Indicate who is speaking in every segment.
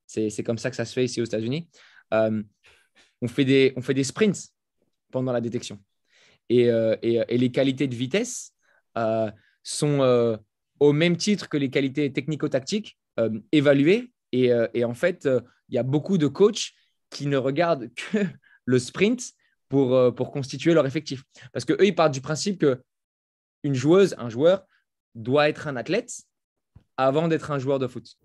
Speaker 1: C'est comme ça que ça se fait ici aux États-Unis. Euh, on fait des sprints pendant la détection. Et les qualités de vitesse euh, sont au même titre que les qualités technico-tactiques évaluées. Et en fait, il y a beaucoup de coachs qui ne regardent que le sprint pour constituer leur effectif. Parce qu'eux, ils partent du principe qu'une joueuse, un joueur, doit être un athlète avant d'être un joueur de foot.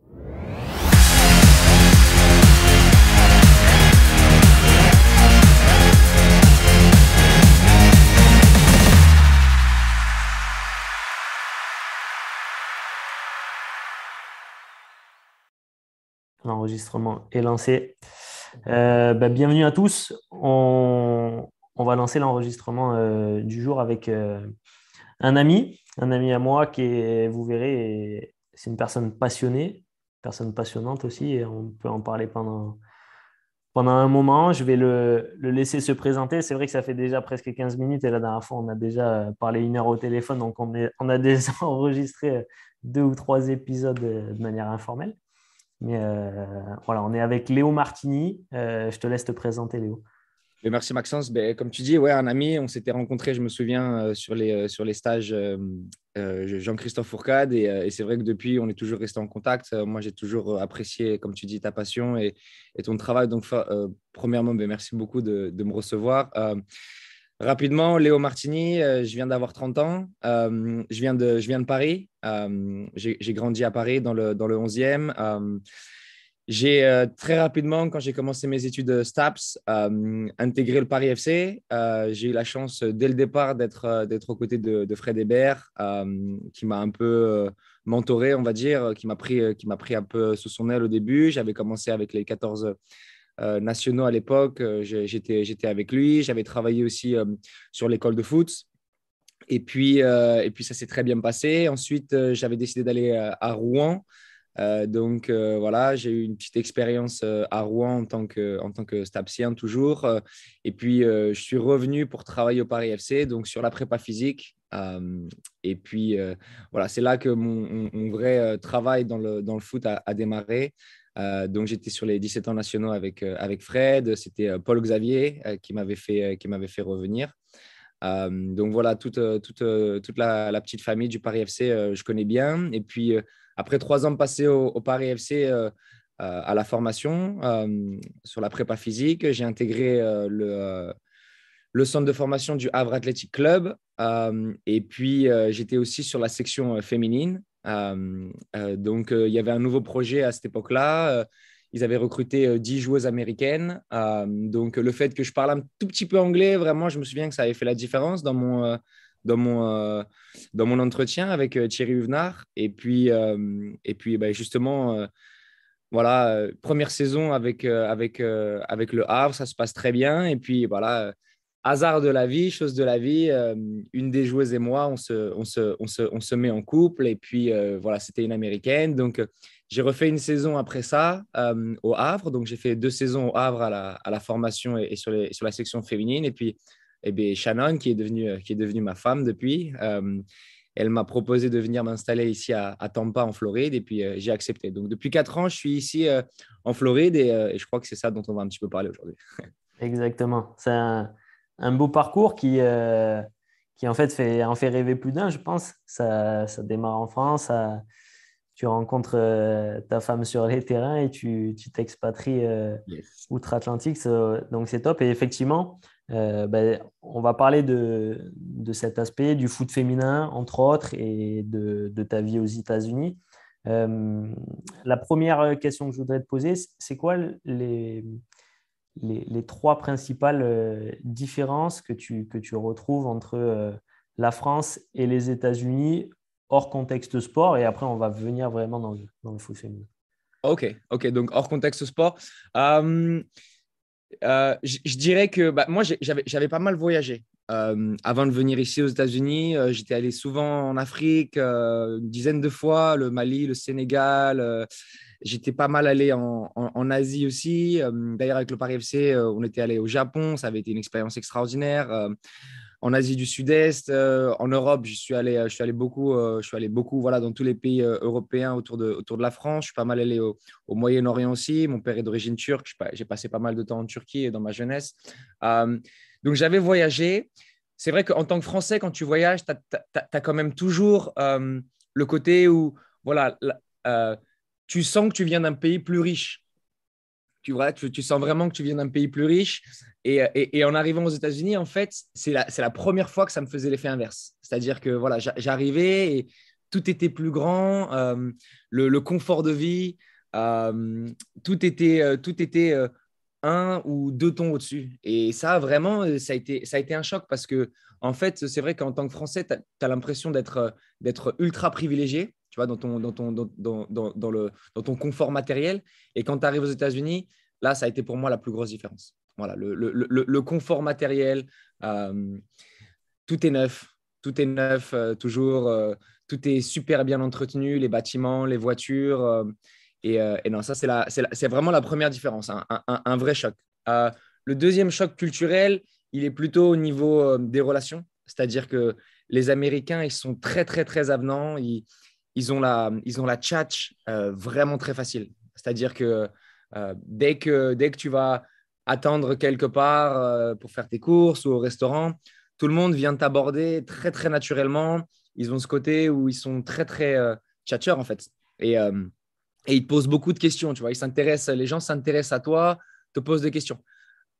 Speaker 2: L'enregistrement est lancé. Bienvenue à tous. On va lancer l'enregistrement du jour avec un ami à moi qui est, vous verrez, c'est une personne passionnante aussi, et on peut en parler pendant un moment. Je vais le laisser se présenter. C'est vrai que ça fait déjà presque 15 minutes et la dernière fois, on a déjà parlé 1 heure au téléphone, donc on a déjà enregistré 2 ou 3 épisodes de manière informelle. Mais voilà, on est avec Léo Martini. Je te laisse te présenter, Léo.
Speaker 1: Et merci Maxence. Ben, comme tu dis, ouais, un ami, on s'était rencontrés, je me souviens, sur les stages Jean-Christophe Fourcade. Et c'est vrai que depuis, on est toujours resté en contact. Moi, j'ai toujours apprécié, comme tu dis, ta passion et ton travail. Donc, premièrement, ben, merci beaucoup de me recevoir. Rapidement, Léo Martini, je viens d'avoir 30 ans. Je viens de Paris. J'ai grandi à Paris dans le 11e. J'ai très rapidement, quand j'ai commencé mes études STAPS, intégré le Paris FC. J'ai eu la chance dès le départ d'être aux côtés de Fred Hébert, qui m'a un peu mentoré, on va dire, qui m'a pris un peu sous son aile au début. J'avais commencé avec les 14 nationaux à l'époque. J'étais avec lui. J'avais travaillé aussi sur l'école de foot. Et puis ça s'est très bien passé. Ensuite, j'avais décidé d'aller à Rouen. Voilà, j'ai eu une petite expérience à Rouen en tant que Stapsien toujours. Et puis, je suis revenu pour travailler au Paris FC, donc sur la prépa physique. Et puis, voilà, c'est là que mon vrai travail dans le foot a démarré. Donc, j'étais sur les 17 ans nationaux avec Fred. C'était Paul Xavier qui m'avait fait revenir. Donc voilà, toute la petite famille du Paris FC, je connais bien. Et puis, après 3 ans passés au Paris FC à la formation, sur la prépa physique, j'ai intégré le centre de formation du Havre Athletic Club. Et puis, j'étais aussi sur la section féminine. Donc, il y avait un nouveau projet à cette époque-là. Ils avaient recruté 10 joueuses américaines. Donc, le fait que je parle un tout petit peu anglais, vraiment, je me souviens que ça avait fait la différence dans mon, euh, dans mon entretien avec Thierry Huvenard. Et puis justement, voilà, première saison avec le Havre, ça se passe très bien. Et puis, voilà, hasard de la vie, chose de la vie, une des joueuses et moi, on se met en couple. Et puis, voilà, c'était une Américaine. Donc, j'ai refait une saison après ça au Havre. Donc, j'ai fait 2 saisons au Havre à la formation et sur la section féminine. Et puis, bien, Shannon, qui est devenue ma femme depuis, elle m'a proposé de venir m'installer ici à Tampa, en Floride. Et puis, j'ai accepté. Donc, depuis 4 ans, je suis ici en Floride. Et je crois que c'est ça dont on va un petit peu parler aujourd'hui.
Speaker 2: Exactement. C'est un beau parcours qui en fait, en fait rêver plus d'un, je pense. Ça démarre en France. Tu rencontres ta femme sur les terrains et tu t'expatries
Speaker 1: Yes.
Speaker 2: outre-Atlantique. Donc, c'est top. Et effectivement, on va parler de cet aspect du foot féminin, entre autres, et de ta vie aux États-Unis. Euh, la première question que je voudrais te poser, c'est quoi les 3 principales différences que tu retrouves entre la France et les États-Unis hors contexte sport? Et après, on va venir vraiment dans le foot féminin.
Speaker 1: Ok. Donc, hors contexte sport. Je dirais que bah, moi, j'avais pas mal voyagé. Avant de venir ici aux États-Unis, j'étais allé souvent en Afrique, une dizaine de fois, le Mali, le Sénégal. J'étais pas mal allé en Asie aussi. D'ailleurs, avec le Paris FC, on était allé au Japon. Ça avait été une expérience extraordinaire. en Asie du Sud-Est, en Europe, je suis allé beaucoup voilà, dans tous les pays européens autour de la France. Je suis pas mal allé au Moyen-Orient aussi. Mon père est d'origine turque. J'ai passé pas mal de temps en Turquie dans ma jeunesse. Donc, j'avais voyagé. C'est vrai qu'en tant que Français, quand tu voyages, tu as quand même toujours le côté où voilà, tu sens que tu viens d'un pays plus riche. Tu sens vraiment que tu viens d'un pays plus riche. Et en arrivant aux États-Unis, en fait, c'est la première fois que ça me faisait l'effet inverse. C'est-à-dire que voilà, j'arrivais et tout était plus grand, le confort de vie, tout était un ou deux tons au-dessus. Et ça, vraiment, ça a été un choc parce que, en fait, c'est vrai qu'en tant que Français, tu as l'impression d'être ultra privilégié, tu vois, dans ton confort matériel. Et quand tu arrives aux États-Unis, là, ça a été pour moi la plus grosse différence. Voilà, le confort matériel, euh, tout est neuf, toujours, tout est super bien entretenu, les bâtiments, les voitures. Et non, ça, c'est vraiment la première différence, un vrai choc. Euh, le deuxième choc culturel, il est plutôt au niveau des relations, c'est-à-dire que les Américains, ils sont très, très, très avenants, ils ont la tchatch vraiment très facile. C'est-à-dire que dès que tu vas attendre quelque part pour faire tes courses ou au restaurant, tout le monde vient t'aborder très, très naturellement. Ils ont ce côté où ils sont très, très tchatcheurs, en fait. Et ils te posent beaucoup de questions, tu vois. Les gens s'intéressent à toi, te posent des questions.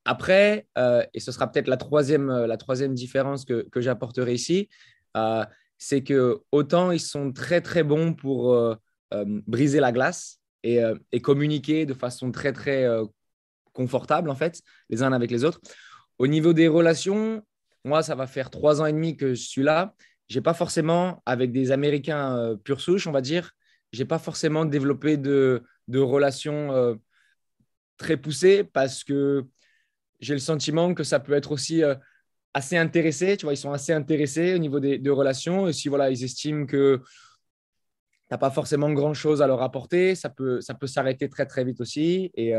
Speaker 1: Après, et ce sera peut-être la troisième différence que j'apporterai ici, euh, c'est que autant ils sont très, très bons pour briser la glace et communiquer de façon très, très confortable, en fait, les uns avec les autres. Au niveau des relations, moi, ça va faire 3 ans et demi que je suis là. J'ai pas forcément, avec des Américains pure souche, on va dire, j'ai pas forcément développé de relations très poussées parce que j'ai le sentiment que ça peut être aussi assez intéressé. Tu vois, ils sont assez intéressés au niveau des relations. Et si voilà, ils estiment que tu n'as pas forcément grand-chose à leur apporter, ça peut s'arrêter très, très vite aussi. Et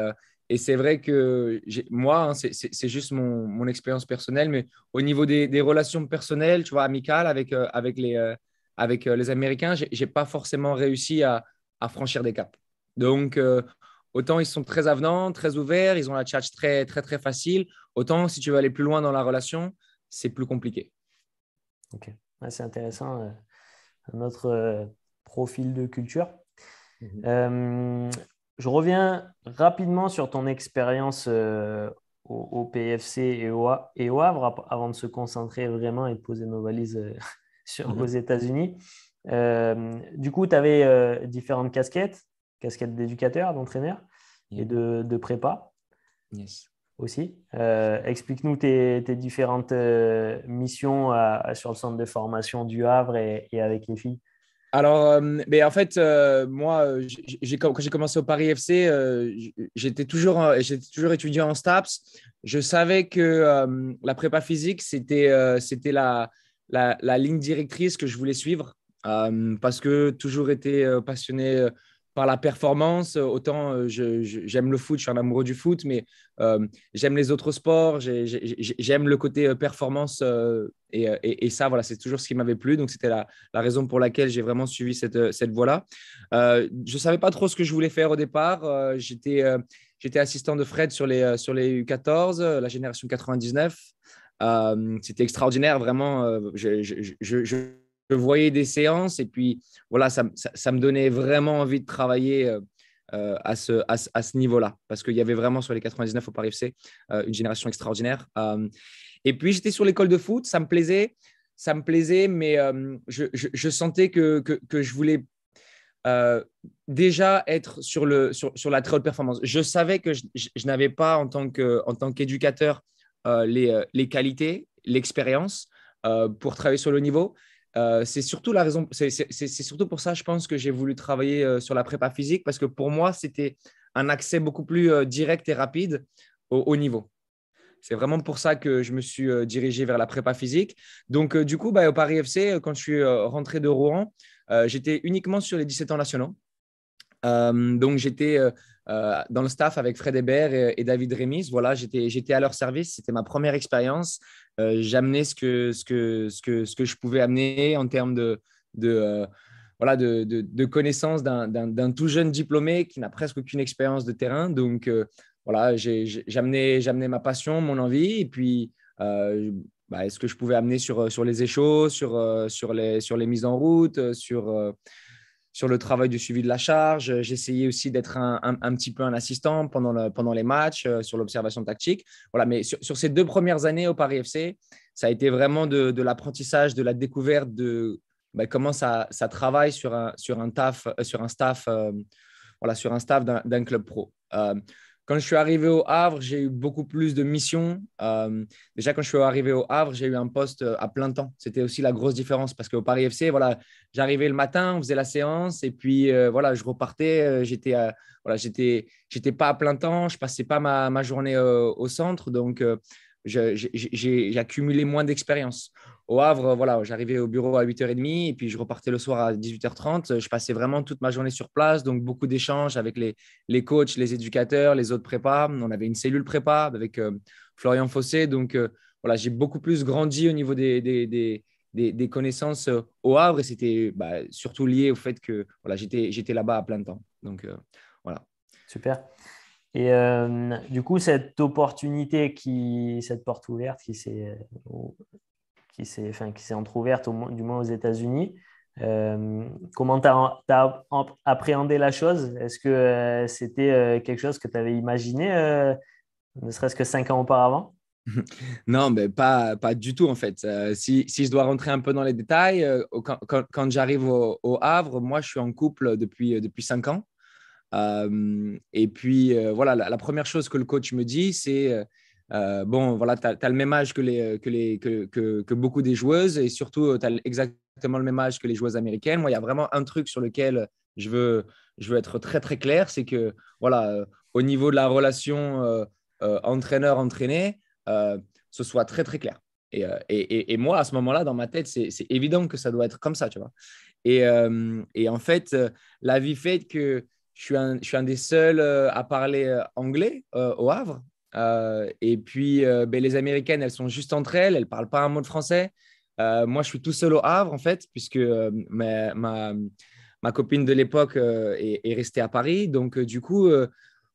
Speaker 1: c'est vrai que moi, hein, c'est juste mon expérience personnelle, mais au niveau des relations personnelles, tu vois, amicales avec les Américains, j'ai pas forcément réussi à franchir des caps. Donc, autant ils sont très avenants, très ouverts, ils ont la chat très, très, très facile, autant si tu veux aller plus loin dans la relation, c'est plus compliqué.
Speaker 2: Ok, ouais, c'est intéressant. Un autre profil de culture.
Speaker 1: Mhm.
Speaker 2: Euh, je reviens rapidement sur ton expérience au PFC et au Havre avant de se concentrer vraiment et de poser nos valises aux
Speaker 1: Mhm.
Speaker 2: États-Unis. Du coup, tu avais différentes casquettes d'éducateur, d'entraîneur et
Speaker 1: Yeah.
Speaker 2: de prépa
Speaker 1: Yes.
Speaker 2: aussi. Explique-nous tes différentes missions sur le centre de formation du Havre et avec les filles.
Speaker 1: Alors, mais en fait, moi, quand j'ai commencé au Paris FC, j'étais toujours étudiant en STAPS. Je savais que la prépa physique, c'était la ligne directrice que je voulais suivre parce que toujours été passionné par la performance. Autant j'aime le foot, je suis un amoureux du foot, mais j'aime les autres sports, j'aime le côté performance et ça, voilà, c'est toujours ce qui m'avait plu. Donc, c'était la raison pour laquelle j'ai vraiment suivi cette voie-là. Je ne savais pas trop ce que je voulais faire au départ. J'étais assistant de Fred sur les U14, la génération 99. C'était extraordinaire, vraiment. Je voyais des séances et puis voilà, ça me donnait vraiment envie de travailler à ce niveau-là parce qu'il y avait vraiment sur les 99 au Paris FC une génération extraordinaire. Et puis, j'étais sur l'école de foot, ça me plaisait, mais je sentais que je voulais déjà être sur la très haute performance. Je savais que je n'avais pas, en tant qu'éducateur, les qualités, l'expérience pour travailler sur le niveau. C'est surtout la raison, c'est surtout pour ça, je pense, que j'ai voulu travailler sur la prépa physique parce que pour moi, c'était un accès beaucoup plus direct et rapide au niveau. C'est vraiment pour ça que je me suis dirigé vers la prépa physique. Donc, du coup, au Paris FC, quand je suis rentré de Rouen, j'étais uniquement sur les 17 ans nationaux. Donc, j'étais dans le staff avec Fred Hébert et David Remis. Voilà, j'étais à leur service. C'était ma première expérience. J'amenais ce que je pouvais amener en termes de, voilà, de connaissances d'un tout jeune diplômé qui n'a presque aucune expérience de terrain. Donc, voilà, j'amenais ma passion, mon envie, et puis ce que je pouvais amener sur les échos, sur les mises en route, sur le travail du suivi de la charge. J'essayais aussi d'être un petit peu un assistant pendant les matchs, sur l'observation tactique. Voilà, mais sur ces 2 premières années au Paris FC, ça a été vraiment de l'apprentissage, de la découverte de comment ça travaille sur un staff, voilà, sur un staff d'un club pro. Quand je suis arrivé au Havre, j'ai eu beaucoup plus de missions. Déjà, quand je suis arrivé au Havre, j'ai eu un poste à plein temps. C'était aussi la grosse différence parce qu'au Paris FC, voilà, j'arrivais le matin, on faisait la séance et puis voilà, je repartais. Voilà, j'étais pas à plein temps, je passais pas ma journée au centre, donc j'ai accumulé moins d'expérience. Au Havre, voilà, j'arrivais au bureau à 8h30 et puis je repartais le soir à 18h30. Je passais vraiment toute ma journée sur place, donc beaucoup d'échanges avec les coachs, les éducateurs, les autres prépas. On avait une cellule prépa avec Florian Fossé. Donc, voilà, j'ai beaucoup plus grandi au niveau des connaissances au Havre et c'était surtout lié au fait que voilà, j'étais là-bas à plein temps. Donc, voilà.
Speaker 2: Super. Et du coup, cette opportunité, cette porte ouverte qui s'est entrouverte du moins aux États-Unis, comment tu as appréhendé la chose? Est-ce que c'était quelque chose que tu avais imaginé, ne serait-ce que 5 ans auparavant?
Speaker 1: Non, mais pas du tout en fait. Si je dois rentrer un peu dans les détails, quand j'arrive au Havre, moi je suis en couple depuis 5 ans. Et puis, voilà, la première chose que le coach me dit, c'est bon, voilà, tu as le même âge que beaucoup des joueuses et surtout, tu as exactement le même âge que les joueuses américaines. Moi, il y a vraiment un truc sur lequel je veux être très, très clair, c'est que, voilà, au niveau de la relation entraîneur-entraîné, ce soit très, très clair. Et moi, à ce moment-là, dans ma tête, c'est évident que ça doit être comme ça, tu vois. Et en fait, la vie fait que je suis un des seuls à parler anglais au Havre. Et puis, les Américaines, elles sont juste entre elles. Elles ne parlent pas un mot de français. Moi, je suis tout seul au Havre, en fait, puisque ma copine de l'époque est restée à Paris. Donc, du coup,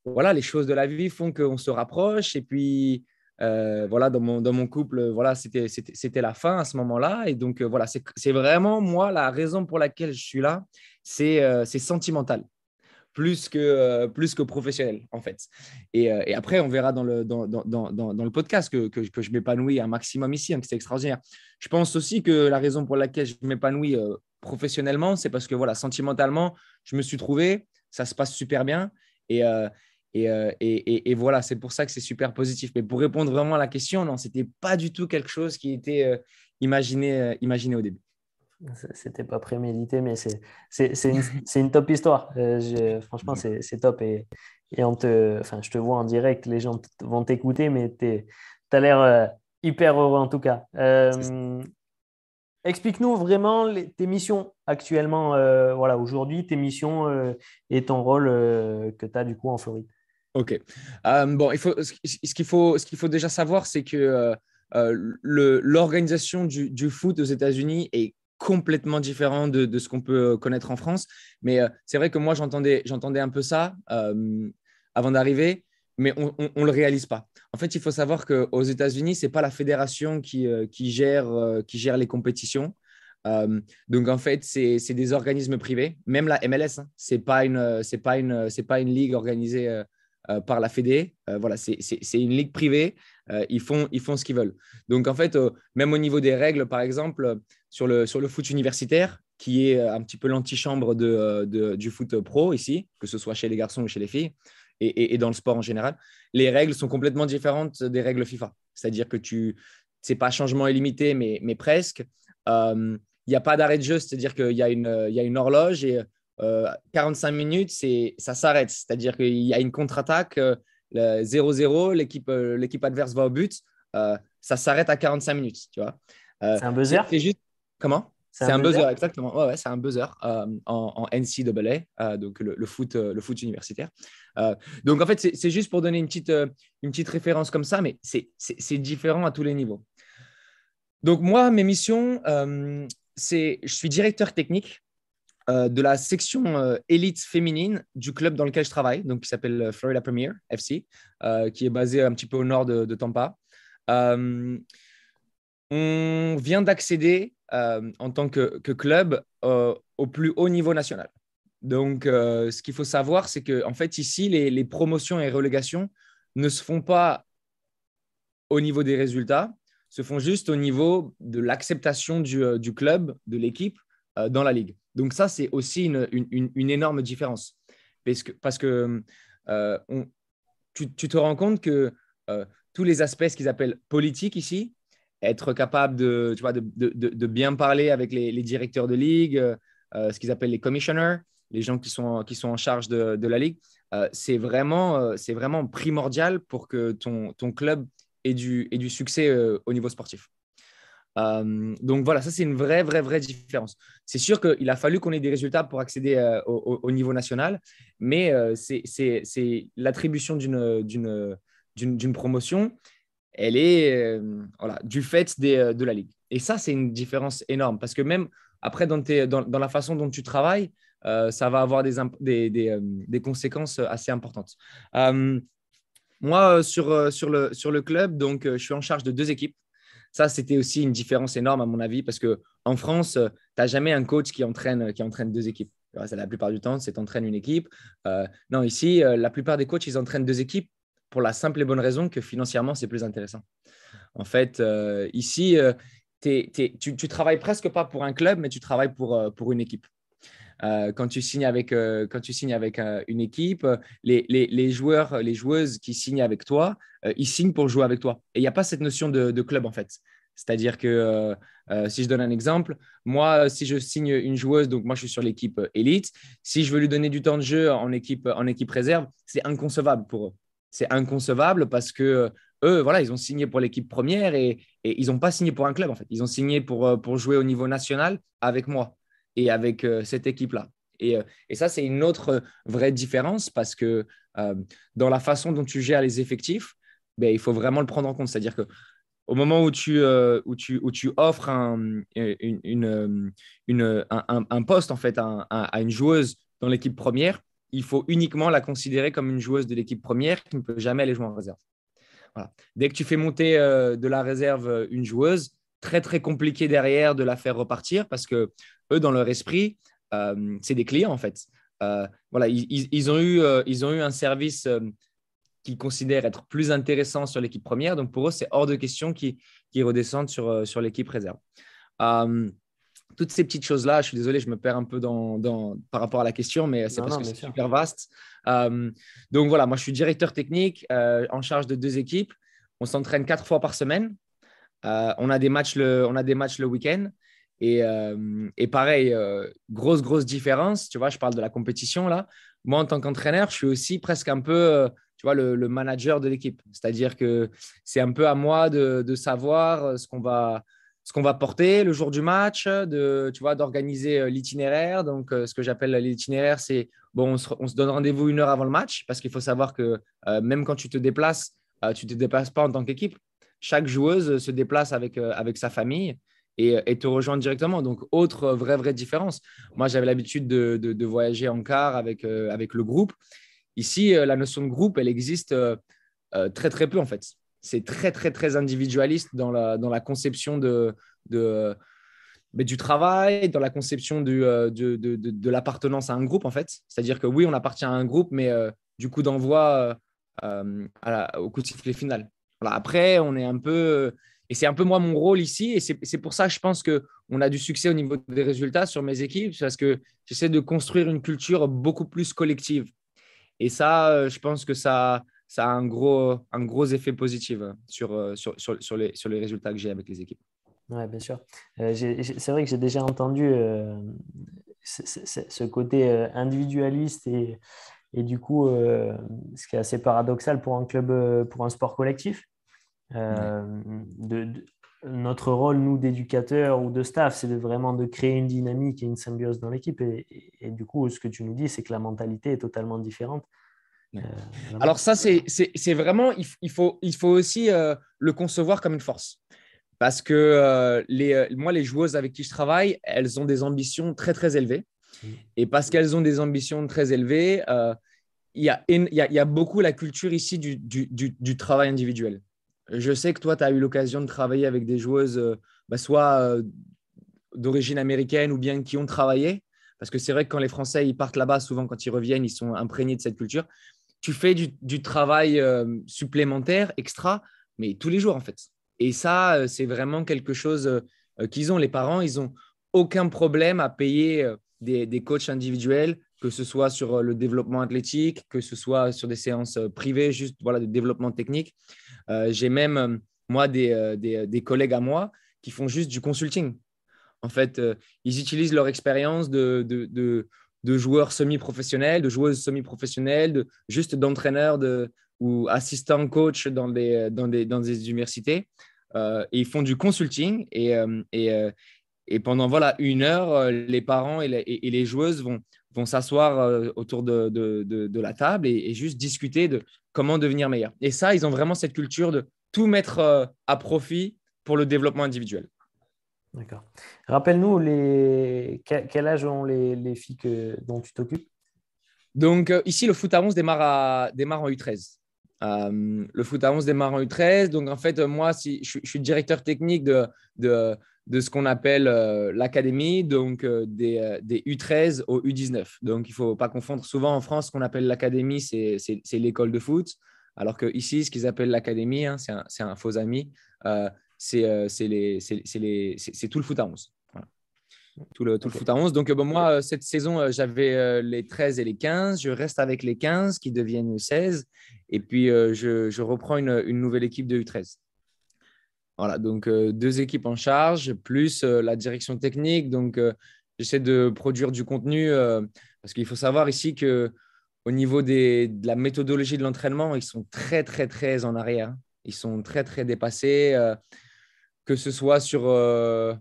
Speaker 1: voilà, les choses de la vie font qu'on se rapproche. Et puis, voilà, dans mon couple, voilà, c'était la fin à ce moment-là. Et donc, voilà, c'est vraiment, moi, la raison pour laquelle je suis là, c'est sentimental plus que professionnel, en fait. Et après, on verra dans le podcast que je m'épanouis un maximum ici, hein, que c'est extraordinaire. Je pense aussi que la raison pour laquelle je m'épanouis professionnellement, c'est parce que, voilà, sentimentalement, je me suis trouvé, ça se passe super bien. Et, et voilà, c'est pour ça que c'est super positif. Mais pour répondre vraiment à la question, non, ce n'était pas du tout quelque chose qui était imaginé au début.
Speaker 2: C'était pas prémédité, mais c'est une top histoire. Franchement, c'est top. Et je te vois en direct, les gens vont t'écouter, mais tu as l'air hyper heureux en tout cas. Explique-nous vraiment tes missions actuellement, voilà, aujourd'hui, tes missions et ton rôle que tu as du coup en Floride.
Speaker 1: Ok. Bon, ce qu'il faut déjà savoir, c'est que l'organisation du foot aux États-Unis est complètement différente de ce qu'on peut connaître en France. Mais c'est vrai que moi, j'entendais un peu ça avant d'arriver, mais on le réalise pas. En fait, il faut savoir qu'aux États-Unis, c'est pas la fédération qui gère les compétitions. Donc en fait, c'est des organismes privés, même la MLS, hein, c'est pas une ligue organisée par la Fédé. Voilà, c'est une ligue privée. Ils font ce qu'ils veulent. Donc, en fait, même au niveau des règles, par exemple, sur le foot universitaire, qui est un petit peu l'antichambre du foot pro ici, que ce soit chez les garçons ou chez les filles, et dans le sport en général, les règles sont complètement différentes des règles FIFA. C'est-à-dire que c'est pas changement illimité, mais presque. Il n'y a pas d'arrêt de jeu, c'est-à-dire qu'il y a une horloge et 45 minutes, ça s'arrête. C'est-à-dire qu'il y a une contre-attaque, 0-0, l'équipe adverse va au but, ça s'arrête à 45 minutes. Tu vois.
Speaker 2: C'est un buzzer?
Speaker 1: C'est juste. Comment?
Speaker 2: C'est
Speaker 1: C'est
Speaker 2: un
Speaker 1: un
Speaker 2: buzzer?
Speaker 1: buzzer, exactement. Ouais, ouais, c'est un buzzer en NCAA, donc le foot universitaire. Donc, en fait, c'est juste pour donner une petite référence comme ça, mais c'est différent à tous les niveaux. Donc, moi, mes missions, je suis directeur technique de la section élite féminine du club dans lequel je travaille, donc qui s'appelle Florida Premier FC, qui est basé un petit peu au nord de Tampa. Euh, on vient d'accéder en tant que club au plus haut niveau national. Donc, ce qu'il faut savoir, c'est que en fait, ici, les promotions et relégations ne se font pas au niveau des résultats, se font juste au niveau de l'acceptation du club, de l'équipe dans la ligue. Donc, ça, c'est aussi une énorme différence. Parce que tu te rends compte que tous les aspects, ce qu'ils appellent politique ici, être capable de bien parler avec les directeurs de ligue, ce qu'ils appellent les commissioners, les gens qui sont en charge de la ligue, c'est vraiment primordial pour que ton club ait du succès au niveau sportif. Donc voilà, ça c'est une vraie différence. C'est sûr qu'il a fallu qu'on ait des résultats pour accéder au niveau national, mais c'est l'attribution d'une promotion, elle est voilà, du fait de la ligue. Et ça, c'est une différence énorme parce que même après, dans la façon dont tu travailles, ça va avoir des conséquences assez importantes. Euh, Moi, sur le club, donc, je suis en charge de 2 équipes. Ça, c'était aussi une différence énorme, à mon avis, parce qu'en France, tu n'as jamais un coach qui entraîne 2 équipes. La plupart du temps, c'est t'entraînes une équipe. Non, ici, la plupart des coachs, ils entraînent 2 équipes pour la simple et bonne raison que financièrement, c'est plus intéressant. En fait, ici, tu travailles presque pas pour un club, mais tu travailles pour une équipe. Quand tu signes avec une équipe, les joueurs, les joueuses qui signent avec toi, ils signent pour jouer avec toi. Et il n'y a pas cette notion de club, en fait. C'est-à-dire que, si je donne un exemple, moi, si je signe une joueuse, donc moi, je suis sur l'équipe élite, si je veux lui donner du temps de jeu en équipe réserve, c'est inconcevable pour eux. C'est inconcevable parce que eux, voilà, ils ont signé pour l'équipe première et ils n'ont pas signé pour un club, en fait. Ils ont signé pour jouer au niveau national avec moi et avec cette équipe-là. Et ça, c'est une autre vraie différence parce que euh, dans la façon dont tu gères les effectifs, ben, il faut vraiment le prendre en compte. C'est-à-dire qu'au moment où tu offres un poste en fait, à une joueuse dans l'équipe première, il faut uniquement la considérer comme une joueuse de l'équipe première qui ne peut jamais aller jouer en réserve. Voilà. Dès que tu fais monter de la réserve une joueuse, très très compliqué derrière de la faire repartir parce que eux, dans leur esprit, c'est des clients en fait. Voilà, ils ont eu un service qu'ils considèrent être plus intéressant sur l'équipe première. Donc pour eux, c'est hors de question qu'ils redescendent sur l'équipe réserve. Euh, Toutes ces petites choses-là, je suis désolé, je me perds un peu par rapport à la question, mais c'est
Speaker 2: Non,
Speaker 1: parce
Speaker 2: non,
Speaker 1: que
Speaker 2: bien
Speaker 1: c'est
Speaker 2: sûr.
Speaker 1: super vaste. Euh, donc voilà, moi je suis directeur technique en charge de 2 équipes. On s'entraîne 4 fois par semaine. On a des matchs le week-end. Et pareil, grosse différence. Tu vois, je parle de la compétition là. Moi, en tant qu'entraîneur, je suis aussi presque un peu, tu vois, le manager de l'équipe. C'est-à-dire que c'est un peu à moi de savoir ce qu'on va porter le jour du match, tu vois, d'organiser l'itinéraire. Donc, ce que j'appelle l'itinéraire, c'est bon, on se donne rendez-vous 1 heure avant le match parce qu'il faut savoir que même quand tu te déplaces, tu ne te déplaces pas en tant qu'équipe. Chaque joueuse se déplace avec sa famille et te rejoint directement. Donc, autre vraie différence. Moi, j'avais l'habitude de voyager en car avec le groupe. Ici, la notion de groupe, elle existe très, très peu, en fait. C'est très individualiste dans la conception du travail, dans la conception de l'appartenance à un groupe, en fait. C'est-à-dire que oui, on appartient à un groupe, mais du coup d'envoi au coup de sifflet final. Voilà. Après, on est un peu. Et c'est un peu moi mon rôle ici. Et c'est pour ça que je pense qu'on a du succès au niveau des résultats sur mes équipes, parce que j'essaie de construire une culture beaucoup plus collective. Et ça, je pense que ça a un gros effet positif sur les résultats que j'ai avec les équipes.
Speaker 2: Ouais, bien sûr. C'est vrai que j'ai déjà entendu ce côté individualiste et du coup, ce qui est assez paradoxal pour un club, pour un sport collectif.
Speaker 1: Ouais.
Speaker 2: Euh, de, de- notre rôle, nous, d'éducateurs ou de staff, c'est vraiment de créer une dynamique et une symbiose dans l'équipe. Et du coup, ce que tu nous dis, c'est que la mentalité est totalement différente.
Speaker 1: Ouais.
Speaker 2: Là-bas.
Speaker 1: Alors ça, c'est vraiment, il faut aussi le concevoir comme une force. Parce que moi, les joueuses avec qui je travaille, elles ont des ambitions très, très élevées. Et parce qu'elles ont des ambitions très élevées, il y a beaucoup la culture ici du travail individuel. Je sais que toi, tu as eu l'occasion de travailler avec des joueuses, soit d'origine américaine ou bien qui ont travaillé. Parce que c'est vrai que quand les Français ils partent là-bas, souvent quand ils reviennent, ils sont imprégnés de cette culture. Tu fais du travail supplémentaire, extra, mais tous les jours en fait. Et ça, c'est vraiment quelque chose qu'ils ont. Les parents, ils n'ont aucun problème à payer des coachs individuels, que ce soit sur le développement athlétique, que ce soit sur des séances privées, juste voilà, de développement technique. J'ai même, moi, des collègues à moi qui font juste du consulting. En fait, ils utilisent leur expérience de joueurs semi-professionnels, de joueuses semi-professionnelles, juste d'entraîneurs ou assistants coach dans des universités. Et ils font du consulting et pendant voilà, 1 heure, les parents et les joueuses vont s'asseoir autour de la table et juste discuter de comment devenir meilleur. Et ça, ils ont vraiment cette culture de tout mettre à profit pour le développement individuel.
Speaker 2: D'accord. Rappelle-nous quel âge ont les filles dont tu t'occupes?
Speaker 1: Donc, ici, le foot à 11 démarre en U13. Le foot à 11 démarre en U13. Donc, en fait, moi, si, je suis directeur technique de ce qu'on appelle l'académie, donc des U13 au U19. Donc, il ne faut pas confondre. Souvent, en France, ce qu'on appelle l'académie, c'est l'école de foot. Alors que ici, ce qu'ils appellent l'académie, hein, c'est un faux ami, c'est tout le foot à 11. Voilà. Tout le
Speaker 2: Ok.
Speaker 1: foot à 11. Donc, bon, moi, cette saison, j'avais les 13 et les 15. Je reste avec les 15 qui deviennent 16. Et puis, je reprends une nouvelle équipe de U13. Voilà, donc 2 équipes en charge, plus la direction technique. Donc, j'essaie de produire du contenu parce qu'il faut savoir ici que au niveau de la méthodologie de l'entraînement, ils sont très, très, très en arrière. Ils sont très, très dépassés, que ce soit sur le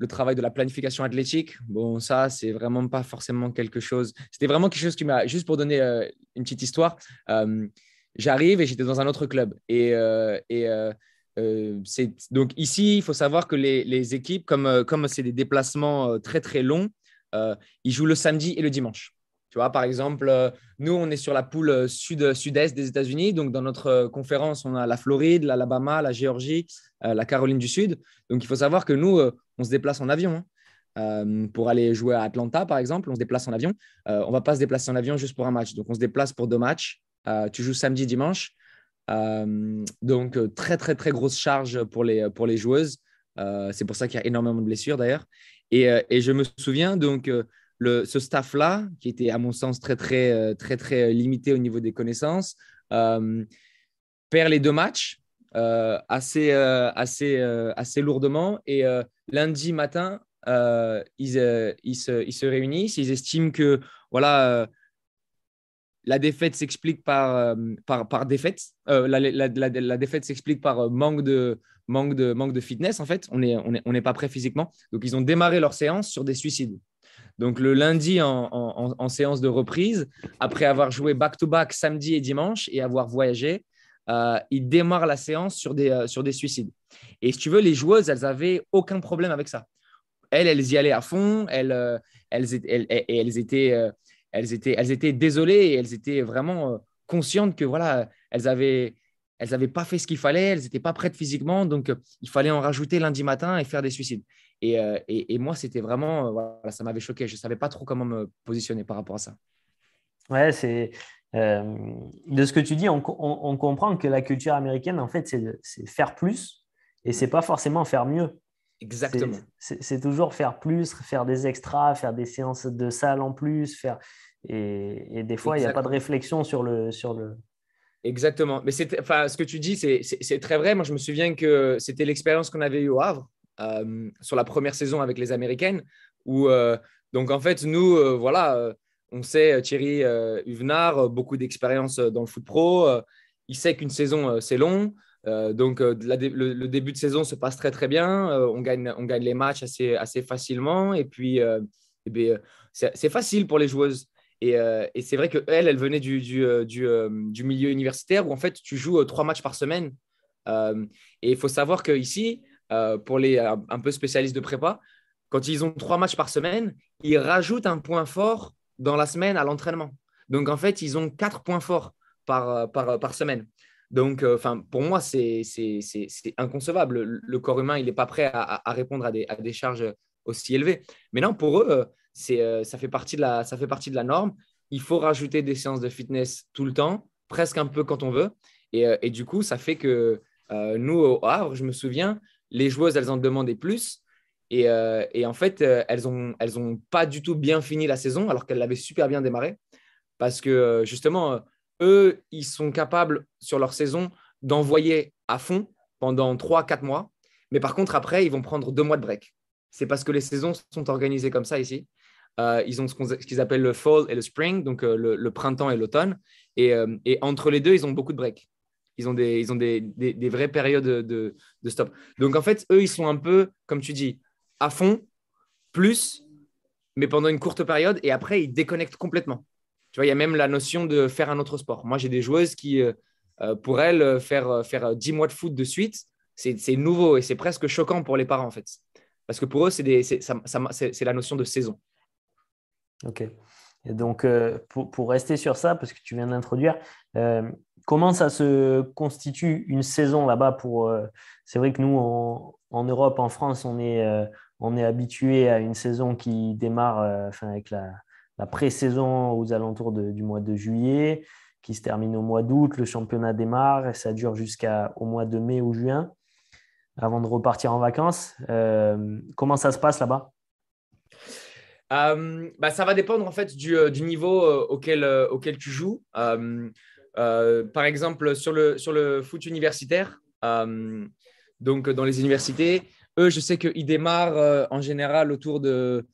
Speaker 1: travail de la planification athlétique. Bon, ça, c'est vraiment pas forcément quelque chose. C'était vraiment quelque chose qui m'a. Juste pour donner une petite histoire, j'arrive et j'étais dans un autre club. Donc ici, il faut savoir que les équipes, comme c'est des déplacements très, très longs, ils jouent le samedi et le dimanche. Tu vois, par exemple, nous, on est sur la poule sud-est des États-Unis. Donc, dans notre conférence, on a la Floride, l'Alabama, la Géorgie, la Caroline du Sud. Donc, il faut savoir que nous, on se déplace en avion. Pour aller jouer à Atlanta, par exemple, on se déplace en avion. On ne va pas se déplacer en avion juste pour un match. Donc, on se déplace pour 2 matchs. Tu joues samedi, dimanche. Donc, très, très, très grosse charge pour les joueuses. C'est pour ça qu'il y a énormément de blessures, d'ailleurs. Et je me souviens, donc, ce staff-là, qui était, à mon sens, très, très, très, très limité au niveau des connaissances, perd les 2 matchs assez lourdement. Et lundi matin, ils se réunissent. Ils estiment que voilà, la défaite s'explique par défaite. La défaite s'explique par manque de fitness, en fait. On n'est pas prêt physiquement. Donc, ils ont démarré leur séance sur des suicides. Donc, le lundi en séance de reprise, après avoir joué back-to-back samedi et dimanche et avoir voyagé, ils démarrent la séance sur des suicides. Et si tu veux, les joueuses, elles n'avaient aucun problème avec ça. Elles y allaient à fond. Elles étaient désolées et elles étaient vraiment conscientes que voilà, elles avaient pas fait ce qu'il fallait, elles n'étaient pas prêtes physiquement, donc il fallait en rajouter lundi matin et faire des suicides. Et moi, c'était vraiment, voilà, ça m'avait choqué. Je savais pas trop comment me positionner par rapport à ça.
Speaker 2: Ouais, de ce que tu dis, on comprend que la culture américaine, en fait, c'est faire plus et c'est pas forcément faire mieux.
Speaker 1: Exactement.
Speaker 2: C'est toujours faire plus, faire des extras, faire des séances de salle en plus, et des fois, il n'y a pas de
Speaker 1: Exactement.
Speaker 2: réflexion sur le.
Speaker 1: Exactement. Mais enfin, ce que tu dis, c'est très vrai. Moi, je me souviens que c'était l'expérience qu'on avait eue au Havre sur la première saison avec les Américaines. Où, donc, en fait, nous, voilà, on sait, Thierry Huvenard, beaucoup d'expérience dans le foot pro. Il sait qu'une saison, c'est long. Le début de saison se passe très, très bien. On gagne les matchs assez facilement. Et puis, c'est facile pour les joueuses. Et c'est vrai qu'elle, elle venait du milieu universitaire où, en fait, tu joues 3 matchs par semaine. Et il faut savoir qu'ici, pour les un peu spécialistes de prépa, quand ils ont 3 matchs par semaine, ils rajoutent un point fort dans la semaine à l'entraînement. Donc, en fait, ils ont 4 points forts par semaine. Donc, pour moi, c'est inconcevable. Le corps humain, il n'est pas prêt à répondre à des charges aussi élevées. Mais non, pour eux, ça fait partie ça fait partie de la norme. Il faut rajouter des séances de fitness tout le temps, presque un peu quand on veut. Et du coup, ça fait que nous, au Havre, je me souviens, les joueuses, elles en demandaient plus. Et en fait, elles ont pas du tout bien fini la saison, alors qu'elles l'avaient super bien démarré. Parce que justement, eux, ils sont capables sur leur saison d'envoyer à fond pendant 3, 4 mois. Mais par contre, après, ils vont prendre 2 mois de break. C'est parce que les saisons sont organisées comme ça ici. Ils ont ce qu'ils appellent le fall et le spring, donc le printemps et l'automne. Et entre les deux, ils ont beaucoup de breaks. Ils ont des vraies périodes de stop. Donc en fait, eux, ils sont un peu, comme tu dis, à fond, plus, mais pendant une courte période. Et après, ils déconnectent complètement. Tu vois, il y a même la notion de faire un autre sport. Moi, j'ai des joueuses qui, pour elles, faire 10 mois de foot de suite, c'est nouveau et c'est presque choquant pour les parents, en fait. Parce que pour eux, c'est la notion de saison.
Speaker 2: Ok. Et donc, pour rester sur ça, parce que tu viens de l'introduire, comment ça se constitue une saison là-bas c'est vrai que nous, en Europe, en France, on est habitué à une saison qui démarre avec la pré-saison aux alentours du mois de juillet, qui se termine au mois d'août, le championnat démarre et ça dure jusqu'au mois de mai ou juin avant de repartir en vacances. Comment ça se passe là-bas?
Speaker 1: Ça va dépendre en fait du niveau auquel tu joues. Par exemple, sur le foot universitaire, donc dans les universités, eux, je sais qu'ils démarrent en général autour de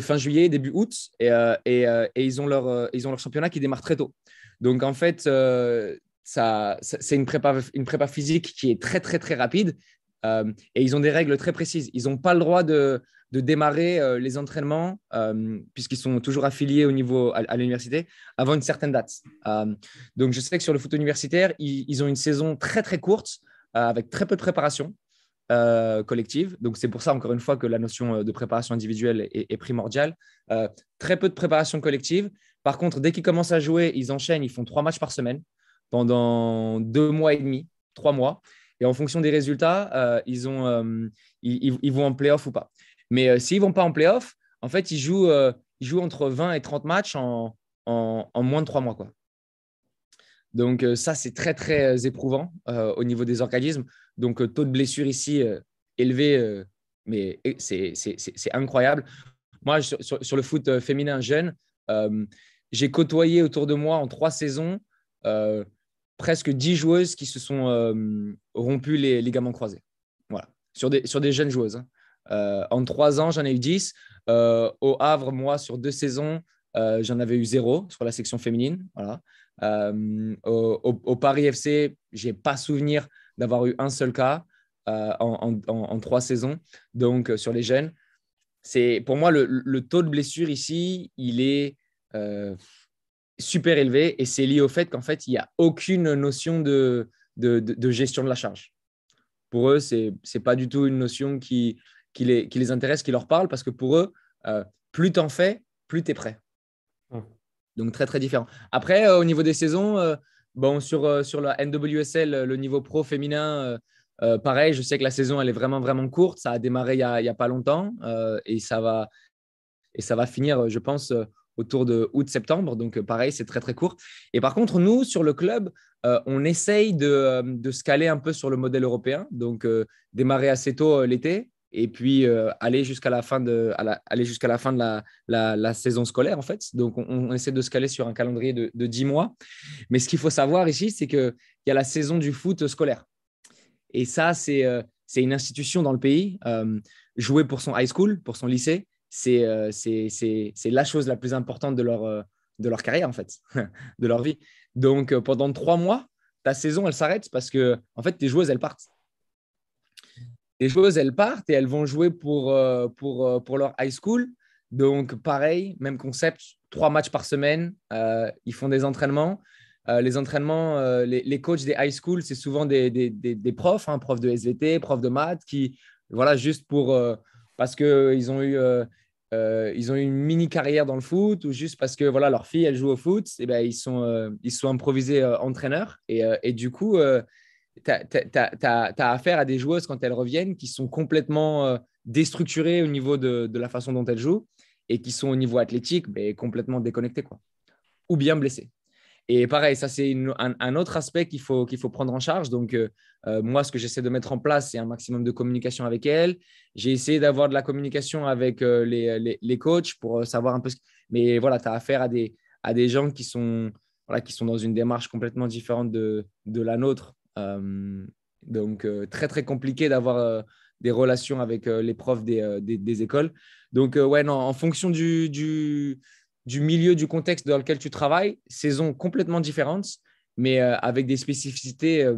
Speaker 1: fin juillet, début août, et ils ont leur championnat qui démarre très tôt. Donc en fait, c'est une prépa physique qui est très, très, très rapide. Et ils ont des règles très précises. Ils n'ont pas le droit de démarrer les entraînements, puisqu'ils sont toujours affiliés au niveau à l'université, avant une certaine date. Donc, je sais que sur le foot universitaire, ils ont une saison très, très courte, avec très peu de préparation collective. Donc, c'est pour ça, encore une fois, que la notion de préparation individuelle est primordiale. Très peu de préparation collective. Par contre, dès qu'ils commencent à jouer, ils enchaînent, ils font 3 matchs par semaine pendant 2 mois et demi, 3 mois. Et en fonction des résultats, ils vont en playoff ou pas. Mais s'ils ne vont pas en playoff, en fait, ils jouent entre 20 et 30 matchs en moins de 3 mois, quoi. Donc, ça, c'est très, très éprouvant au niveau des organismes. Donc, taux de blessure ici élevé, mais c'est incroyable. Moi, sur le foot féminin jeune, j'ai côtoyé autour de moi en 3 saisons euh, presque 10 joueuses qui se sont rompues les ligaments croisés. Voilà, sur des jeunes joueuses, hein. En 3 ans, j'en ai eu 10. Au Havre, moi, sur 2 saisons, j'en avais eu 0 sur la section féminine. Voilà. Au Paris FC, je n'ai pas souvenir d'avoir eu un seul cas en 3 saisons. Donc, sur les jeunes, pour moi, le taux de blessure ici, il est super élevé et c'est lié au fait qu'en fait, il n'y a aucune notion de gestion de la charge. Pour eux, ce n'est pas du tout une notion qui les intéresse, qui leur parle, parce que pour eux, plus tu en fais, plus tu es prêt. Donc, très, très différent. Après, au niveau des saisons, sur la NWSL, le niveau pro féminin, pareil, je sais que la saison, elle est vraiment, vraiment courte. Ça a démarré il y a pas longtemps et ça va finir, je pense, autour de août-septembre. Donc, pareil, c'est très, très court. Et par contre, nous, sur le club, on essaye de se caler un peu sur le modèle européen. Donc, démarrer assez tôt l'été et puis aller jusqu'à la fin de la saison scolaire, en fait. Donc, on essaie de se caler sur un calendrier de 10 mois. Mais ce qu'il faut savoir ici, c'est qu'il y a la saison du foot scolaire. Et ça, c'est une institution dans le pays. Jouer pour son high school, pour son lycée, c'est la chose la plus importante de leur carrière, en fait, de leur vie. Donc, pendant 3 mois, ta saison, elle s'arrête parce que, en fait, tes joueuses, elles partent. Les joueuses, elles partent et elles vont jouer pour leur high school. Donc, pareil, même concept, 3 matchs par semaine. Ils font des entraînements. Les entraînements, les coachs des high school, c'est souvent des profs, hein, profs de SVT, profs de maths, qui, voilà, juste parce qu'ils ils ont eu une mini carrière dans le foot ou juste parce que voilà, leur fille, elle joue au foot, et ben, ils sont improvisés entraîneurs. Et du coup, tu as affaire à des joueuses quand elles reviennent qui sont complètement déstructurées au niveau de la façon dont elles jouent et qui sont au niveau athlétique mais complètement déconnectées, quoi, ou bien blessées. Et pareil, ça, c'est un autre aspect qu'il faut prendre en charge. Donc, moi, ce que j'essaie de mettre en place, c'est un maximum de communication avec elles. J'ai essayé d'avoir de la communication avec les coachs pour savoir un peu Mais voilà, tu as affaire à des gens voilà, qui sont dans une démarche complètement différente de la nôtre. Donc, très, très compliqué d'avoir des relations avec les profs des écoles. Donc, ouais, non, en fonction du milieu, du contexte dans lequel tu travailles, saisons complètement différentes, mais avec des spécificités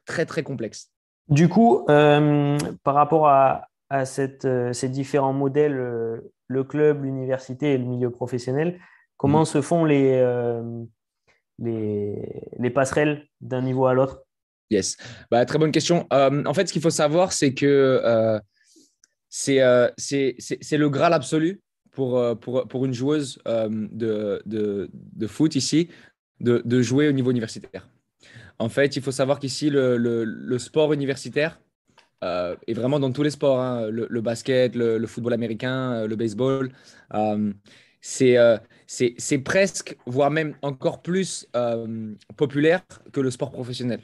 Speaker 1: très, très complexes.
Speaker 2: Du coup, par rapport à ces différents modèles, le club, l'université et le milieu professionnel,
Speaker 1: Mhm.
Speaker 2: comment se font les passerelles d'un niveau à l'autre?
Speaker 1: Yes. Bah, très bonne question. En fait, ce qu'il faut savoir, c'est que c'est le Graal absolu pour une joueuse de foot ici, de jouer au niveau universitaire. En fait, il faut savoir qu'ici, le sport universitaire, et vraiment dans tous les sports, hein, le basket, le football américain, le baseball, euh, c'est euh, c'est presque, voire même encore plus populaire que le sport professionnel.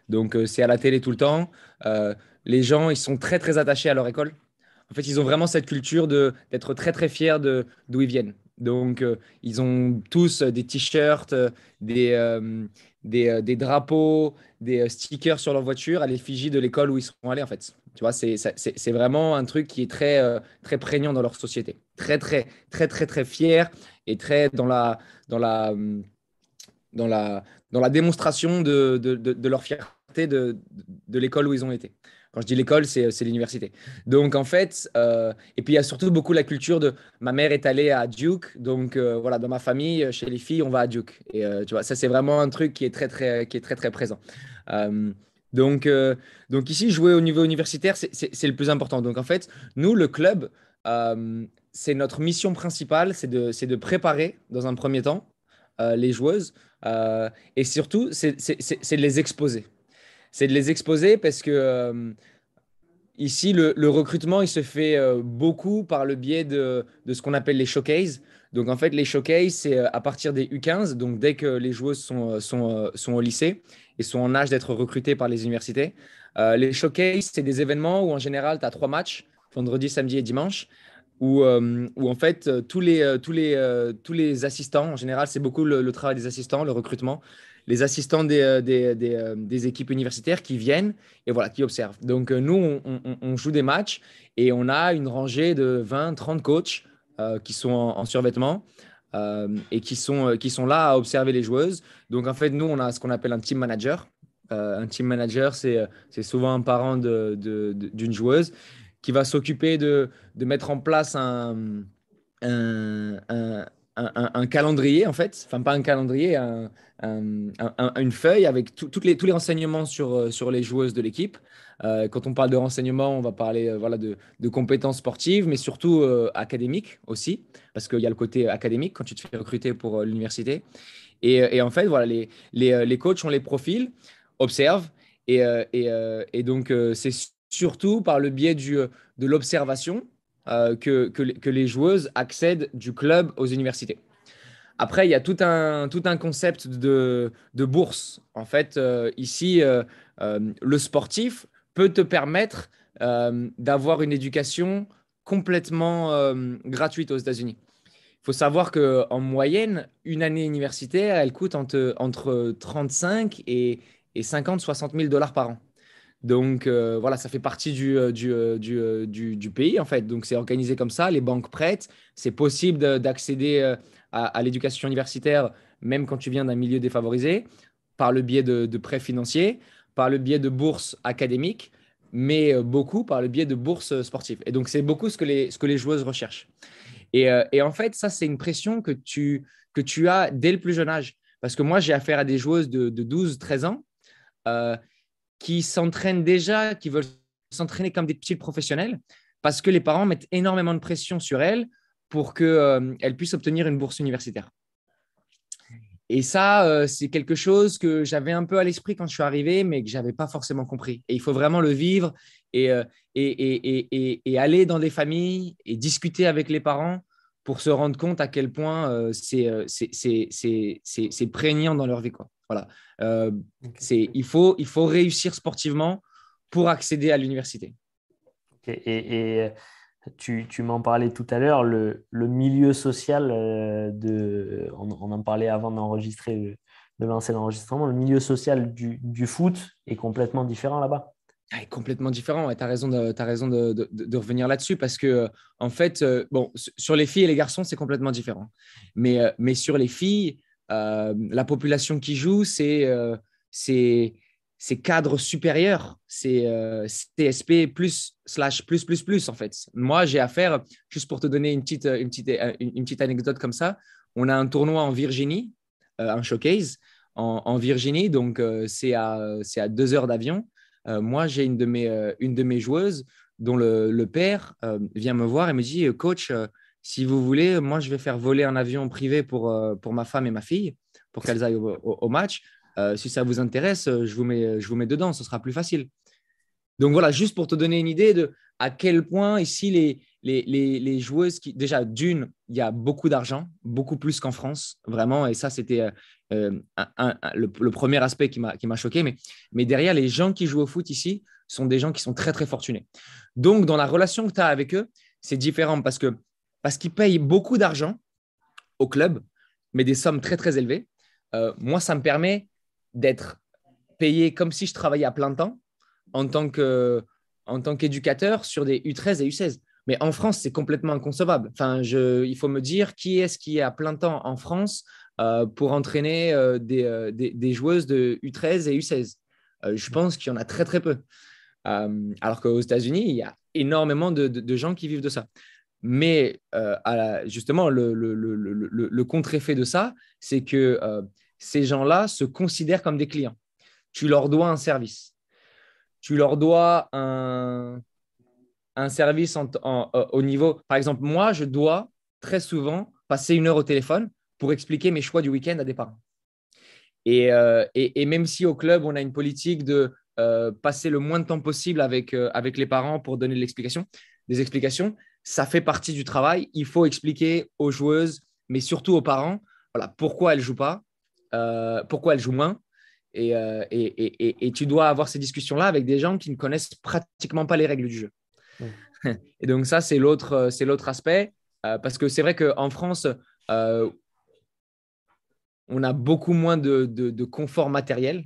Speaker 1: Donc, c'est à la télé tout le temps. Les gens, ils sont très, très attachés à leur école. En fait, ils ont vraiment cette culture d'être très, très fiers d'où ils viennent. Donc, ils ont tous des t-shirts, des, euh, des drapeaux, des stickers sur leur voiture à l'effigie de l'école où ils seront allés, en fait. Tu vois, c'est vraiment un truc qui est très, très prégnant dans leur société. Très, très, très, très, très fier et très dans la, hum, dans la, dans la démonstration de leur fierté de l'école où ils ont été. Quand je dis l'école, c'est l'université. Donc, en fait, et puis il y a surtout beaucoup la culture de ma mère est allée à Duke. Donc, voilà, dans ma famille, chez les filles, on va à Duke. Et tu vois, ça, c'est vraiment un truc qui est très, très présent. Euh, donc, euh, donc, ici, jouer au niveau universitaire, c'est le plus important. Donc, en fait, nous, le club, c'est notre mission principale, c'est de préparer dans un premier temps les joueuses et surtout, c'est de les exposer. C'est de les exposer parce que ici, le recrutement, il se fait beaucoup par le biais de ce qu'on appelle les showcases. Donc, en fait, les showcases, c'est à partir des U15, donc dès que les joueuses sont au lycée et sont en âge d'être recrutées par les universités. Les showcases, c'est des événements où, en général, tu as 3 matchs, vendredi, samedi et dimanche, où en fait, tous les assistants, en général, c'est beaucoup le travail des assistants, le recrutement, les assistants des équipes universitaires qui viennent et voilà, qui observent. Donc, nous, on joue des matchs et on a une rangée de 20, 30 coachs qui sont en survêtement et qui sont là à observer les joueuses. Donc, en fait, nous, on a ce qu'on appelle un team manager. Un team manager, c'est souvent un parent d'une joueuse qui va s'occuper de mettre en place un, un, un calendrier, en fait. Enfin, pas un calendrier, une feuille avec tous les renseignements sur les joueuses de l'équipe. Quand on parle de renseignements, on va parler voilà, de compétences sportives, mais surtout académiques aussi, parce qu'il y a le côté académique quand tu te fais recruter pour l'université. Et en fait, voilà, les coachs ont les profils, observent, et donc c'est surtout par le biais de l'observation que les joueuses accèdent du club aux universités. Après, il y a tout un concept de bourse. En fait, ici, le sportif peut te permettre d'avoir une éducation complètement gratuite aux États-Unis. Il faut savoir qu'en moyenne, une année universitaire, elle coûte entre 35 et 50, 60 000 dollars par an. Donc voilà, ça fait partie du pays en fait. Donc c'est organisé comme ça, les banques prêtent, c'est possible d'accéder à l'éducation universitaire même quand tu viens d'un milieu défavorisé. par le biais de prêts financiers, par le biais de bourses académiques, mais beaucoup par le biais de bourses sportives. Et donc, c'est beaucoup ce que les joueuses recherchent. Et en fait, ça, c'est une pression que tu as dès le plus jeune âge. Parce que moi, j'ai affaire à des joueuses de 12, 13 ans euh, qui s'entraînent déjà, qui veulent s'entraîner comme des petits professionnels, parce que les parents mettent énormément de pression sur elles pour qu'elles puissent obtenir une bourse universitaire. Et ça, c'est quelque chose que j'avais un peu à l'esprit quand je suis arrivé, mais que je n'avais pas forcément compris. Et il faut vraiment le vivre et aller dans des familles et discuter avec les parents pour se rendre compte à quel point c'est prégnant dans leur vie, quoi. Voilà.
Speaker 2: Okay.
Speaker 1: Il faut réussir sportivement pour accéder à l'université.
Speaker 2: Okay. Tu m'en parlais tout à l'heure, le milieu social, on en parlait avant de lancer l'enregistrement, le milieu social du foot est complètement différent là-bas.
Speaker 1: Ah, complètement différent. Ouais, tu as raison, t'as raison de revenir là-dessus parce que, en fait, bon, sur les filles et les garçons, c'est complètement différent. Mais sur les filles, la population qui joue, c'est cadre supérieur, c'est CSP plus, en fait. Moi, j'ai affaire, juste pour te donner une petite anecdote comme ça, on a un tournoi en Virginie, un showcase en Virginie, donc c'est à 2 heures d'avion. Moi, j'ai une de mes joueuses dont le père vient me voir et me dit, Coach, si vous voulez, moi, je vais faire voler un avion privé pour ma femme et ma fille, pour qu'elles aillent au match. Si ça vous intéresse, je vous mets dedans, ce sera plus facile. Donc voilà, juste pour te donner une idée de à quel point ici les joueuses qui, déjà d'une, il y a beaucoup d'argent, beaucoup plus qu'en France, vraiment, et ça c'était le premier aspect qui m'a choqué, mais derrière, les gens qui jouent au foot ici sont des gens qui sont très très fortunés. Donc dans la relation que tu as avec eux, c'est différent parce qu'ils payent beaucoup d'argent au club, mais des sommes très très élevées. Moi, ça me permet d'être payé comme si je travaillais à plein temps en tant qu'éducateur sur des U13 et U16. Mais en France, c'est complètement inconcevable. Enfin, il faut me dire qui est-ce qui est à plein temps en France pour entraîner des joueuses de U13 et U16. Je pense qu'il y en a très, très peu. Alors qu'aux États-Unis, il y a énormément de gens qui vivent de ça. Mais justement, le contre-effet de ça, c'est que ces gens-là se considèrent comme des clients. Tu leur dois un service. Tu leur dois un service au niveau. Par exemple, moi, je dois très souvent passer 1 heure au téléphone pour expliquer mes choix du week-end à des parents. Et même si au club, on a une politique de passer le moins de temps possible avec les parents pour donner des explications, ça fait partie du travail. Il faut expliquer aux joueuses, mais surtout aux parents, voilà, pourquoi elles ne jouent pas, pourquoi elles jouent moins. Et tu dois avoir ces discussions-là avec des gens qui ne connaissent pratiquement pas les règles du jeu.
Speaker 2: Mm.
Speaker 1: Et donc ça, c'est l'autre aspect. Parce que c'est vrai qu'en France, on a beaucoup moins de confort matériel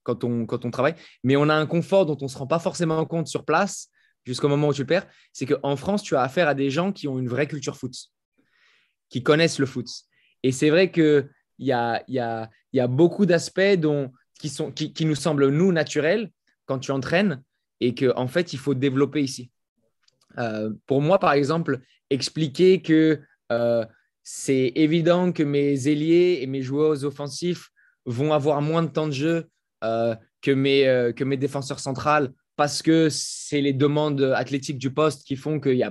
Speaker 1: quand on travaille, mais on a un confort dont on ne se rend pas forcément compte sur place jusqu'au moment où tu le perds. C'est qu'en France, tu as affaire à des gens qui ont une vraie culture foot, qui connaissent le foot. Et c'est vrai qu'il y a beaucoup d'aspects qui nous semblent, nous, naturels quand tu entraînes et qu'en fait, il faut développer ici. Pour moi, par exemple, expliquer que c'est évident que mes ailiers et mes joueurs offensifs vont avoir moins de temps de jeu que mes défenseurs centrales parce que c'est les demandes athlétiques du poste qui font qu'il y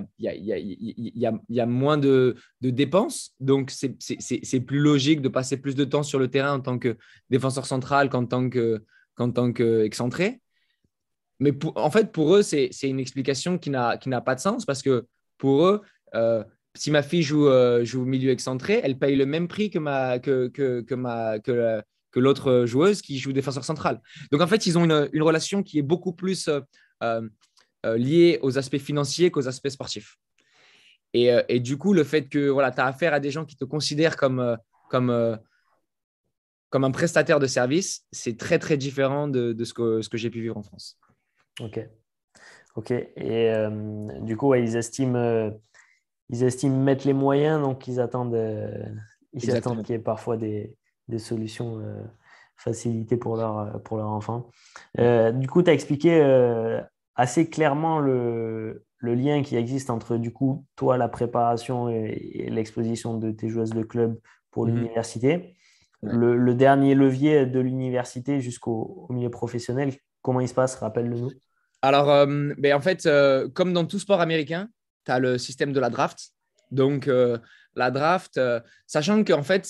Speaker 1: a moins de dépenses. Donc, c'est plus logique de passer plus de temps sur le terrain en tant que défenseur central qu'en tant qu'excentré. Mais en fait, pour eux, c'est une explication qui n'a pas de sens parce que pour eux, si ma fille joue au milieu excentré, elle paye le même prix que l'autre joueuse qui joue défenseur central. Donc en fait, ils ont une relation qui est beaucoup plus euh, liée aux aspects financiers qu'aux aspects sportifs. Et du coup, le fait que voilà, tu as affaire à des gens qui te considèrent comme, euh, comme un prestataire de service, c'est très, très différent de ce que j'ai pu vivre en France.
Speaker 2: Ok. Ok. Et du coup, ouais, ils estiment mettre les moyens, donc ils attendent qu'il y ait parfois des solutions facilité pour leur enfant. Du coup, tu as expliqué assez clairement le lien qui existe entre, du coup, toi, la préparation et l'exposition de tes joueuses de club pour
Speaker 1: Mhm.
Speaker 2: l'université.
Speaker 1: Ouais.
Speaker 2: Le dernier levier de l'université jusqu'au milieu professionnel, comment il se passe? Rappelle-le-nous.
Speaker 1: Alors, en fait, comme dans tout sport américain, tu as le système de la draft. Donc, la draft, sachant qu'en fait,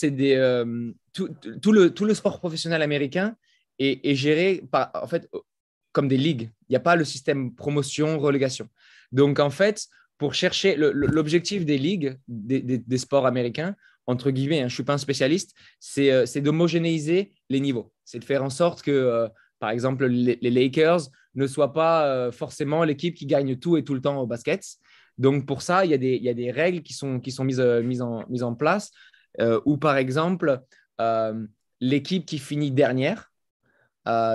Speaker 1: tout le sport professionnel américain est géré en fait, comme des ligues. Il n'y a pas le système promotion, relégation. Donc, en fait, pour chercher l'objectif des ligues, des sports américains, entre guillemets, hein, je ne suis pas un spécialiste, c'est d'homogénéiser les niveaux. C'est de faire en sorte que, par exemple, les Lakers ne soient pas forcément l'équipe qui gagne tout et tout le temps au basket. Donc, pour ça, il y a des règles qui sont mises en place où, par exemple, euh, l'équipe qui finit dernière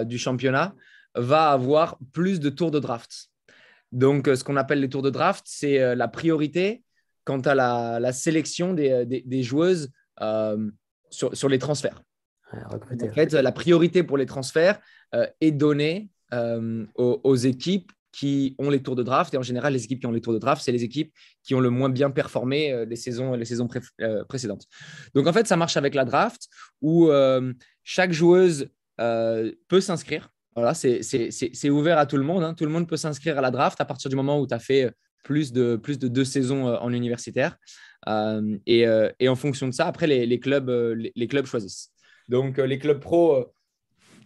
Speaker 1: du championnat va avoir plus de tours de draft. Donc, ce qu'on appelle les tours de draft, c'est la priorité quant à la sélection des joueuses sur les transferts.
Speaker 2: Ouais,
Speaker 1: En
Speaker 2: recruter.
Speaker 1: fait, la priorité pour les transferts est donnée aux équipes qui ont les tours de draft. Et en général, les équipes qui ont les tours de draft, c'est les équipes qui ont le moins bien performé les saisons précédentes. Donc, en fait, ça marche avec la draft où chaque joueuse peut s'inscrire. Voilà, c'est ouvert à tout le monde, hein. Tout le monde peut s'inscrire à la draft à partir du moment où tu as fait plus de 2 saisons en universitaire. Et en fonction de ça, après, les clubs choisissent. Donc, les clubs pro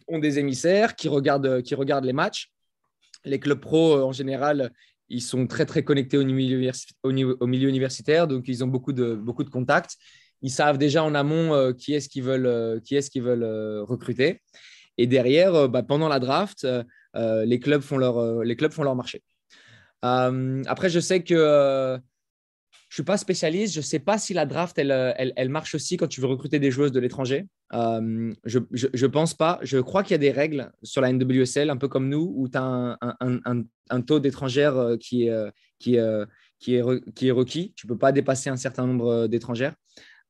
Speaker 1: ont des émissaires qui regardent les matchs. Les clubs pro, en général, ils sont très, très connectés au milieu universitaire, donc ils ont beaucoup de contacts. Ils savent déjà en amont qui est-ce qu'ils veulent recruter. Et derrière, pendant la draft, les clubs font leur marché. Après, je sais que je ne suis pas spécialiste. Je ne sais pas si la draft, elle marche aussi quand tu veux recruter des joueuses de l'étranger. Je pense pas. Je crois qu'il y a des règles sur la NWSL, un peu comme nous, où tu as un taux d'étrangères qui est requis. Tu ne peux pas dépasser un certain nombre d'étrangères.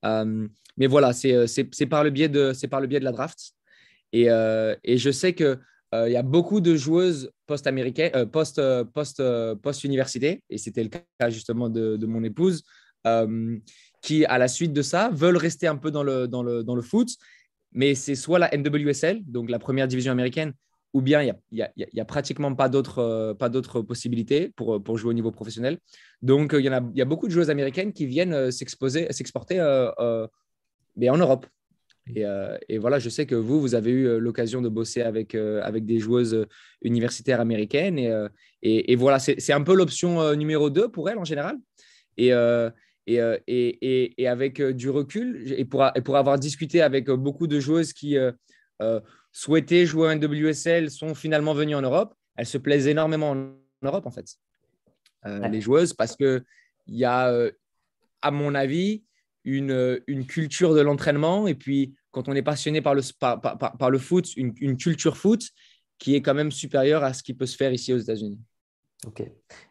Speaker 1: Mais voilà, c'est par le biais de la draft. Et je sais que il y a beaucoup de joueuses post-américaines, post-université, et c'était le cas justement de mon épouse, qui, à la suite de ça, veulent rester un peu dans le foot, mais c'est soit la NWSL, donc la première division américaine, ou bien il y a pratiquement pas d'autres possibilités pour jouer au niveau professionnel. Donc, il y a beaucoup de joueuses américaines qui viennent s'exporter mais en Europe. Et voilà, je sais que vous avez eu l'occasion de bosser avec des joueuses universitaires américaines. Et voilà, c'est un peu l'option numéro 2 pour elles en général. Et avec du recul, et pour avoir discuté avec beaucoup de joueuses qui euh, souhaitaient jouer en WSL, sont finalement venues en Europe, elles se plaisent énormément en Europe, en fait, les
Speaker 2: Ouais.
Speaker 1: joueuses, parce qu'il y a, à mon avis, une culture de l'entraînement. Et puis, quand on est passionné par le foot, une culture foot qui est quand même supérieure à ce qui peut se faire ici aux États-Unis.
Speaker 2: Ok.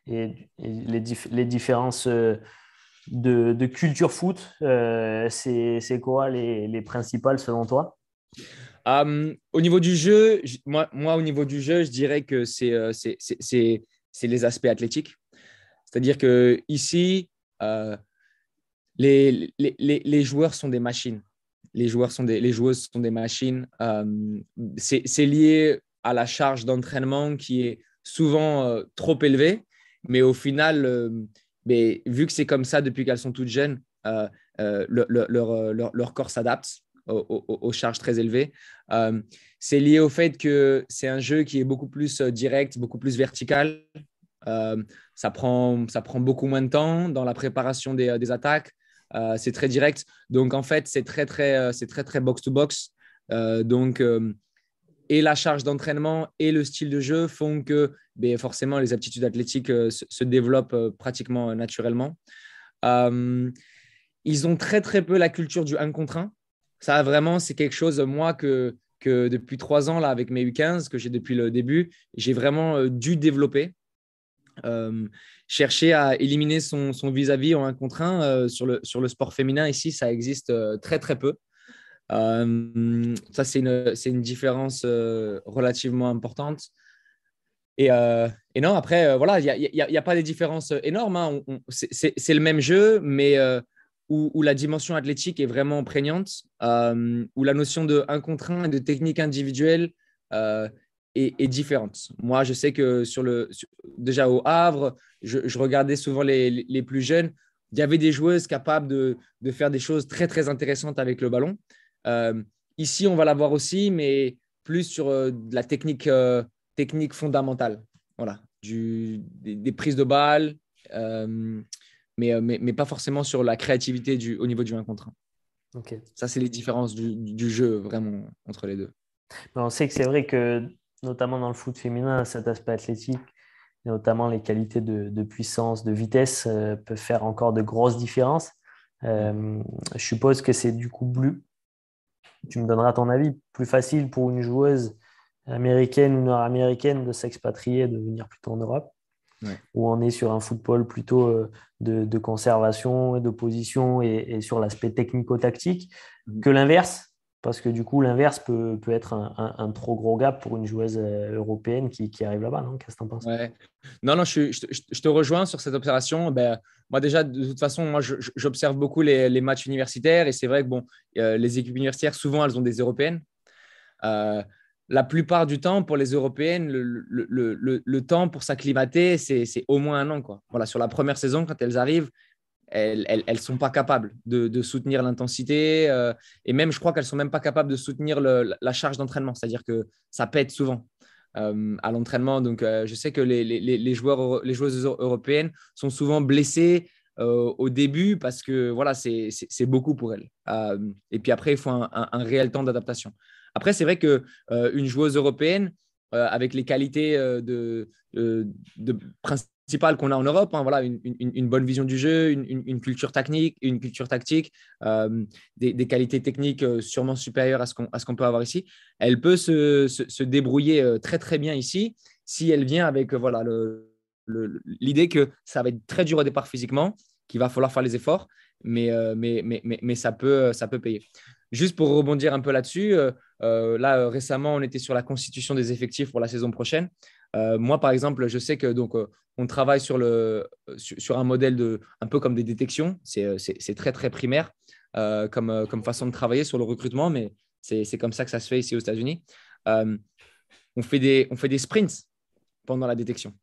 Speaker 2: Et les différences de culture foot, c'est quoi les principales selon toi?
Speaker 1: Au niveau du jeu, moi, au niveau du jeu, je dirais que c'est les aspects athlétiques. C'est-à-dire que ici, les joueurs sont des machines. Les joueuses sont des machines. C'est lié à la charge d'entraînement qui est souvent trop élevée, mais au final, mais vu que c'est comme ça depuis qu'elles sont toutes jeunes, leur corps s'adapte aux charges très élevées. C'est lié au fait que c'est un jeu qui est beaucoup plus direct, beaucoup plus vertical. Euh, ça prend beaucoup moins de temps dans la préparation des attaques. C'est très direct. Donc, en fait, c'est très box-to-box. Donc, et la charge d'entraînement et le style de jeu font que forcément, les aptitudes athlétiques se développent pratiquement naturellement. Euh, Ils ont très, très peu la culture du 1 contre 1. Ça, vraiment, c'est quelque chose, moi, que depuis 3 ans, là, avec mes U15, que j'ai depuis le début, j'ai vraiment dû développer. Euh, Chercher à éliminer son vis-à-vis en 1 contre 1 sur le sport féminin, ici, ça existe très, très peu. Ça, c'est une différence relativement importante. Et non, après, voilà, il y a pas des différences énormes, hein. C'est le même jeu, mais où la dimension athlétique est vraiment prégnante, où la notion de 1 contre 1 et de technique individuelle euh, est différente. Moi, je sais que déjà au Havre, je regardais souvent les plus jeunes. Il y avait des joueuses capables de faire des choses très, très intéressantes avec le ballon. Euh, Ici, on va l'avoir aussi, mais plus sur de la technique fondamentale. Voilà, des prises de balles, mais pas forcément sur la créativité au niveau du 1 contre 1.
Speaker 2: Ok.
Speaker 1: Ça, c'est les différences du jeu vraiment entre les deux.
Speaker 2: Mais on sait que c'est vrai que, notamment dans le foot féminin, cet aspect athlétique, et notamment les qualités de puissance, de vitesse, peuvent faire encore de grosses différences.
Speaker 1: Ouais.
Speaker 2: Je suppose que c'est du coup tu me donneras ton avis, plus facile pour une joueuse américaine ou nord-américaine de s'expatrier, de venir plutôt en Europe,
Speaker 1: Ouais.
Speaker 2: où on est sur un football plutôt de conservation et d'opposition et sur l'aspect technico-tactique,
Speaker 1: Mhm.
Speaker 2: que l'inverse, parce que du coup, l'inverse peut être un trop gros gap pour une joueuse européenne qui arrive là-bas, non? Qu'est-ce que tu en penses?
Speaker 1: Ouais. Non, non, je te rejoins sur cette observation. Ben, moi, déjà, de toute façon, moi, j'observe beaucoup les matchs universitaires et c'est vrai que bon, les équipes universitaires, souvent, elles ont des européennes. Euh, la plupart du temps, pour les européennes, le temps pour s'acclimater, c'est au moins 1 an, quoi. Voilà, sur la première saison, quand elles arrivent, elles sont pas capables de soutenir l'intensité et même, je crois qu'elles sont même pas capables de soutenir la charge d'entraînement. C'est-à-dire que ça pète souvent à l'entraînement. Donc, je sais que les joueuses européennes sont souvent blessées au début parce que voilà, c'est beaucoup pour elles. Et puis après, il faut un réel temps d'adaptation. Après, c'est vrai que une joueuse européenne avec les qualités de principales qu'on a en Europe, hein, voilà, une bonne vision du jeu, une culture technique, des qualités techniques sûrement supérieures à ce qu'on peut avoir ici. Elle peut se débrouiller très très bien ici si elle vient avec voilà, l'idée que ça va être très dur au départ physiquement, qu'il va falloir faire les efforts, mais ça peut payer. Juste pour rebondir un peu là-dessus, récemment, on était sur la constitution des effectifs pour la saison prochaine. Moi, par exemple, je sais que donc, on travaille sur un modèle un peu comme des détections. C'est très, très primaire comme façon de travailler sur le recrutement, mais c'est comme ça que ça se fait ici aux États-Unis. Euh, on fait des sprints pendant la détection.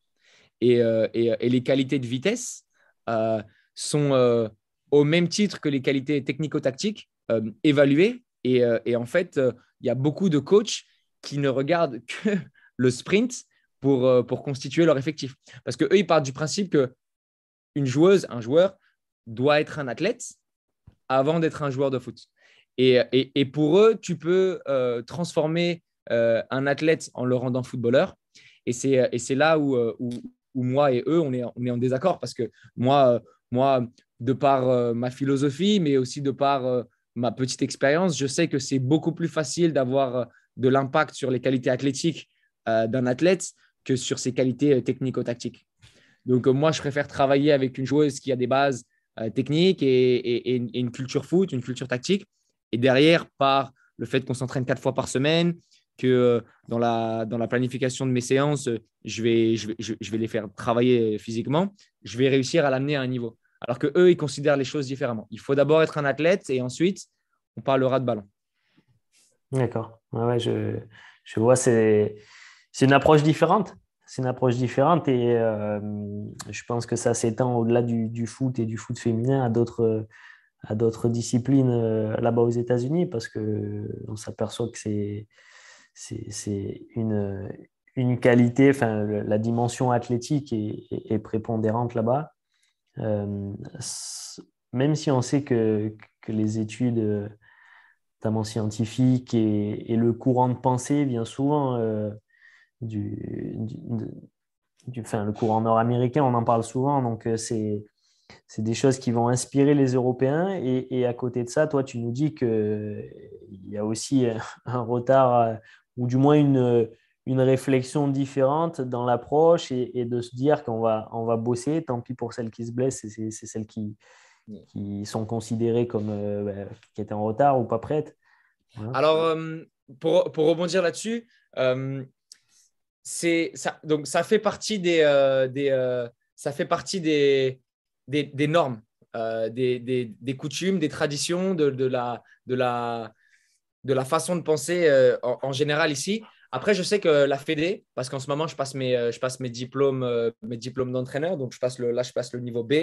Speaker 1: Et les qualités de vitesse euh, sont au même titre que les qualités technico-tactiques évaluées. Et en fait, il y a beaucoup de coachs qui ne regardent que le sprint pour constituer leur effectif. Parce qu'eux, ils partent du principe qu'une joueuse, un joueur, doit être un athlète avant d'être un joueur de foot. Et pour eux, tu peux transformer un athlète en le rendant footballeur. Et c'est là où moi et eux, on est en désaccord parce que moi de par ma philosophie, mais aussi de par ma petite expérience, je sais que c'est beaucoup plus facile d'avoir de l'impact sur les qualités athlétiques d'un athlète que sur ses qualités technico-tactiques. Donc, moi, je préfère travailler avec une joueuse qui a des bases techniques et une culture foot, une culture tactique. Et derrière, par le fait qu'on s'entraîne 4 fois par semaine, que dans la planification de mes séances, je vais les faire travailler physiquement, je vais réussir à l'amener à un niveau. Alors que eux, ils considèrent les choses différemment. Il faut d'abord être un athlète et ensuite, on parlera de ballon.
Speaker 2: D'accord. Ouais, ouais, je vois, c'est une approche différente. C'est une approche différente et je pense que ça s'étend au-delà du foot et du foot féminin à d'autres disciplines là-bas aux États-Unis parce que on s'aperçoit que c'est une qualité, enfin, la dimension athlétique est prépondérante là-bas. Euh, Même si on sait que les études notamment scientifiques le courant de pensée vient souvent du, du, enfin, le courant nord-américain, on en parle souvent, donc c'est des choses qui vont inspirer les Européens. Et à côté de ça, toi, tu nous dis qu'il y a aussi un retard ou du moins une réflexion différente dans l'approche et de se dire on va bosser, tant pis pour celles qui se blessent, c'est celles qui sont considérées comme qui étaient en retard ou pas prêtes. Voilà.
Speaker 1: Alors, pour rebondir là-dessus, donc ça fait partie ça fait partie des normes, des coutumes, des traditions, de la façon de penser en général ici. Après, je sais que la Fédé, parce qu'en ce moment, je passe mes diplômes d'entraîneur, donc là, je passe le niveau B.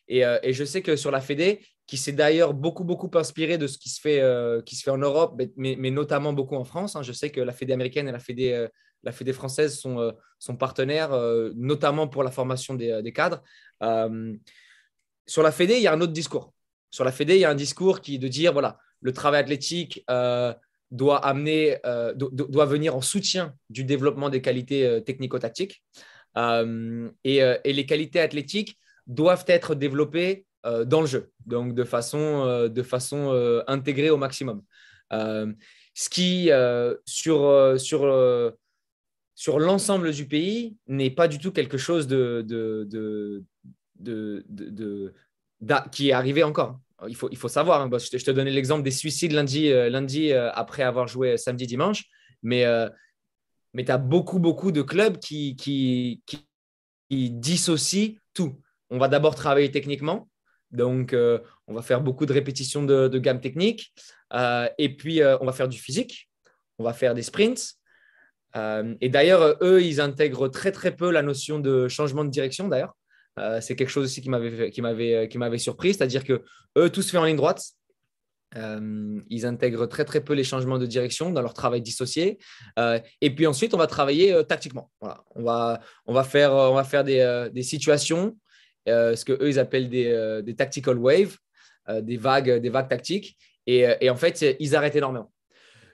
Speaker 1: Et je sais que sur la Fédé, qui s'est d'ailleurs beaucoup, beaucoup inspiré de ce qui se fait en Europe, mais notamment beaucoup en France. Hein. Je sais que la Fédé américaine et la Fédé française sont partenaires, notamment pour la formation des cadres. Euh, Sur la Fédé, il y a un autre discours. Sur la Fédé, il y a un discours qui est de dire, voilà, le travail athlétique doit venir en soutien du développement des qualités technico-tactiques. Et les qualités athlétiques doivent être développées dans le jeu, donc de façon intégrée au maximum. Ce qui, sur l'ensemble du pays, n'est pas du tout quelque chose qui est arrivé encore. Il faut savoir, hein, je te donnais l'exemple des suicides lundi après avoir joué samedi, dimanche, mais, mais tu as beaucoup, beaucoup de clubs qui dissocient tout. On va d'abord travailler techniquement, donc on va faire beaucoup de répétitions de gamme technique, et puis on va faire du physique, on va faire des sprints. Et d'ailleurs, eux, ils intègrent très, très peu la notion de changement de direction, d'ailleurs. C'est quelque chose aussi qui m'avait surpris, c'est-à-dire que eux, tout se fait en ligne droite. Ils intègrent très, très peu les changements de direction dans leur travail dissocié. Et puis ensuite, on va travailler tactiquement. Voilà. On va faire des situations, ce qu'eux, ils appellent des tactical waves, des vagues tactiques. Et en fait, ils arrêtent énormément.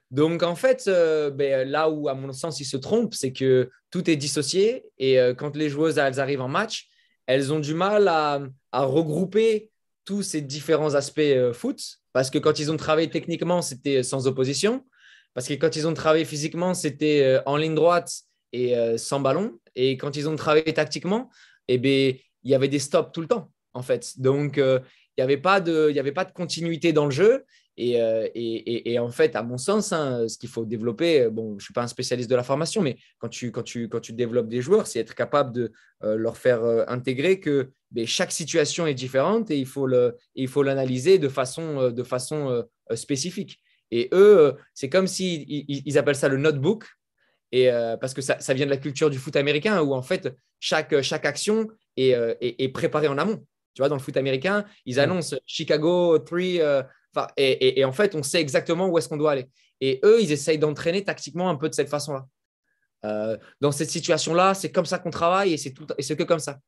Speaker 1: Donc, en fait, là où, à mon sens, ils se trompent, c'est que tout est dissocié et quand les joueuses elles arrivent en match, elles ont du mal à regrouper tous ces différents aspects foot parce que quand ils ont travaillé techniquement, c'était sans opposition. Parce que quand ils ont travaillé physiquement, c'était en ligne droite et sans ballon. Et quand ils ont travaillé tactiquement, eh bien, il y avait des stops tout le temps, en fait. Donc, il n'y avait il y avait pas de continuité dans le jeu. Et en fait, à mon sens, hein, ce qu'il faut développer, bon, je ne suis pas un spécialiste de la formation, mais quand tu développes des joueurs, c'est être capable de leur faire intégrer que chaque situation est différente et il faut l'analyser de façon spécifique. Et eux, c'est comme s'ils ils appellent ça le notebook, parce que ça vient de la culture du foot américain où en fait, chaque action est préparée en amont. Tu vois, dans le foot américain, ils annoncent Chicago 3. Et en fait, on sait exactement où est-ce qu'on doit aller. Et eux, ils essayent d'entraîner tactiquement un peu de cette façon-là. Dans cette situation-là, c'est comme ça qu'on travaille et c'est que comme ça.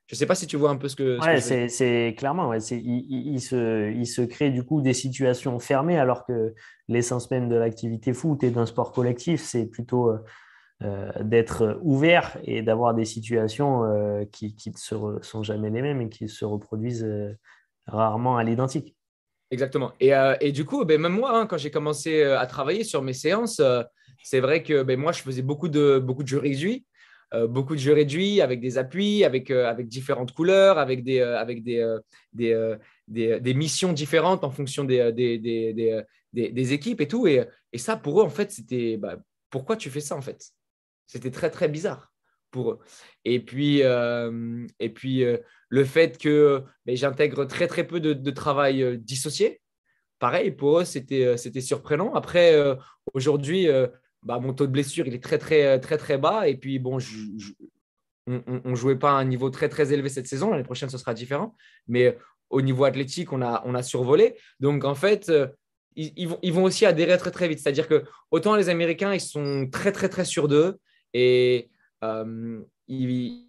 Speaker 1: Je ne sais pas si tu vois un peu ce que
Speaker 2: Ouais,
Speaker 1: je veux dire.
Speaker 2: c'est clairement, ouais, il se crée du coup des situations fermées alors que l'essence même de l'activité foot et d'un sport collectif, c'est plutôt d'être ouvert et d'avoir des situations qui sont jamais les mêmes et qui se reproduisent rarement à l'identique.
Speaker 1: Exactement. Et du coup, même moi, hein, quand j'ai commencé à travailler sur mes séances, c'est vrai que moi, je faisais beaucoup de jeux réduits, beaucoup de jeux réduits avec des appuis, avec différentes couleurs, avec des missions différentes en fonction des équipes et tout. Et ça, pour eux, en fait, c'était pourquoi tu fais ça, en fait? C'était très, très bizarre pour eux. Et puis, le fait que j'intègre très, très peu de travail dissocié, pareil, pour eux, c'était surprenant. Après, aujourd'hui, mon taux de blessure, il est très, très, très, très bas. Et puis, bon, on ne jouait pas à un niveau très, très élevé cette saison. L'année prochaine, ce sera différent. Mais au niveau athlétique, on a survolé. Donc, en fait, ils vont aussi adhérer très, très vite. C'est-à-dire que autant les Américains, ils sont très, très, très sûrs d'eux. Et ils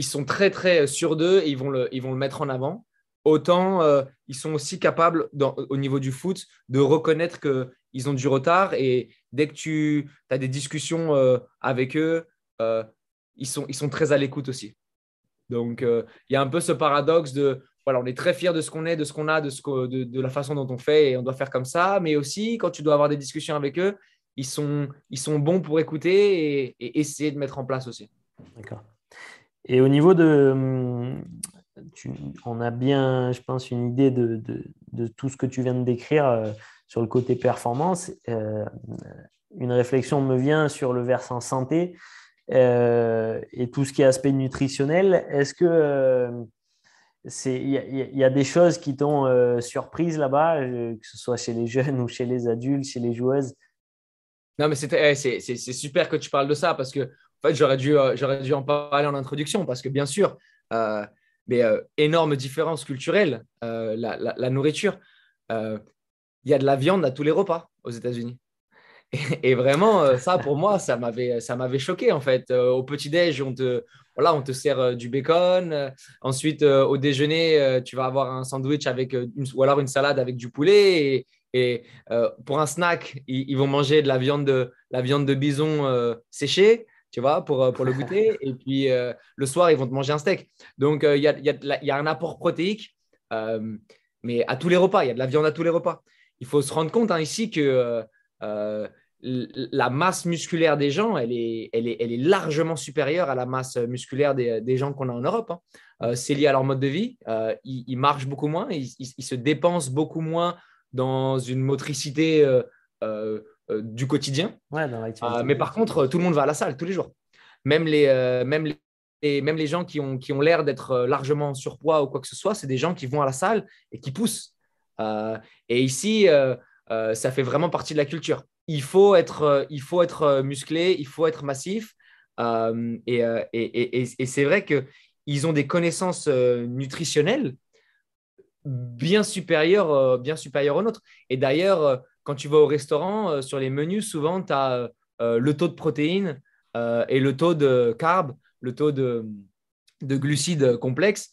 Speaker 1: sont très, très sûrs d'eux et ils vont le mettre en avant. Autant ils sont aussi capables, au niveau du foot, de reconnaître qu'ils ont du retard. Et dès que tu as des discussions avec eux, euh, ils sont très à l'écoute aussi. Donc, il y a un peu ce paradoxe de, voilà, on est très fiers de ce qu'on est, de ce qu'on a, de la façon dont on fait et on doit faire comme ça. Mais aussi, quand tu dois avoir des discussions avec eux, ils sont bons pour écouter et essayer de mettre en place aussi.
Speaker 2: D'accord. Et au niveau on a bien, je pense, une idée de tout ce que tu viens de décrire sur le côté performance. Une réflexion me vient sur le versant santé et tout ce qui est aspect nutritionnel. Est-ce que il y a des choses qui t'ont surprise là-bas, que ce soit chez les jeunes ou chez les adultes, chez les joueuses?
Speaker 1: Non, mais c'est super que tu parles de ça parce que en fait, j'aurais dû en parler en introduction parce que bien sûr, euh, énorme différence culturelle, la nourriture. Euh, Il y a de la viande à tous les repas aux États-Unis. Et vraiment, ça, pour moi, ça m'avait choqué, en fait. Au petit-déj, on te sert du bacon. Ensuite, au déjeuner, tu vas avoir un sandwich ou alors une salade avec du poulet. Pour un snack, ils vont manger de la viande de bison séchée, tu vois, pour le goûter. Et puis, le soir, ils vont te manger un steak. Donc, il y a un apport protéique, euh, mais à tous les repas, il y a de la viande à tous les repas. Il faut se rendre compte hein, ici que euh, la masse musculaire des gens, elle est largement supérieure à la masse musculaire des gens qu'on a en Europe. Hein. C'est lié à leur mode de vie. Ils marchent beaucoup moins, ils se dépensent beaucoup moins dans une motricité du quotidien.
Speaker 2: Ouais, dans l'activité.
Speaker 1: Mais par contre, tout le monde va à la salle tous les jours. Même les gens qui ont l'air d'être largement en surpoids ou quoi que ce soit, c'est des gens qui vont à la salle et qui poussent. Et ici, ça fait vraiment partie de la culture. Il faut être musclé, il faut être massif. Et c'est vrai qu'ils ont des connaissances nutritionnelles bien supérieures aux nôtres. Et d'ailleurs, quand tu vas au restaurant, sur les menus, souvent, tu as le taux de protéines et le taux de carbs, le taux de glucides complexes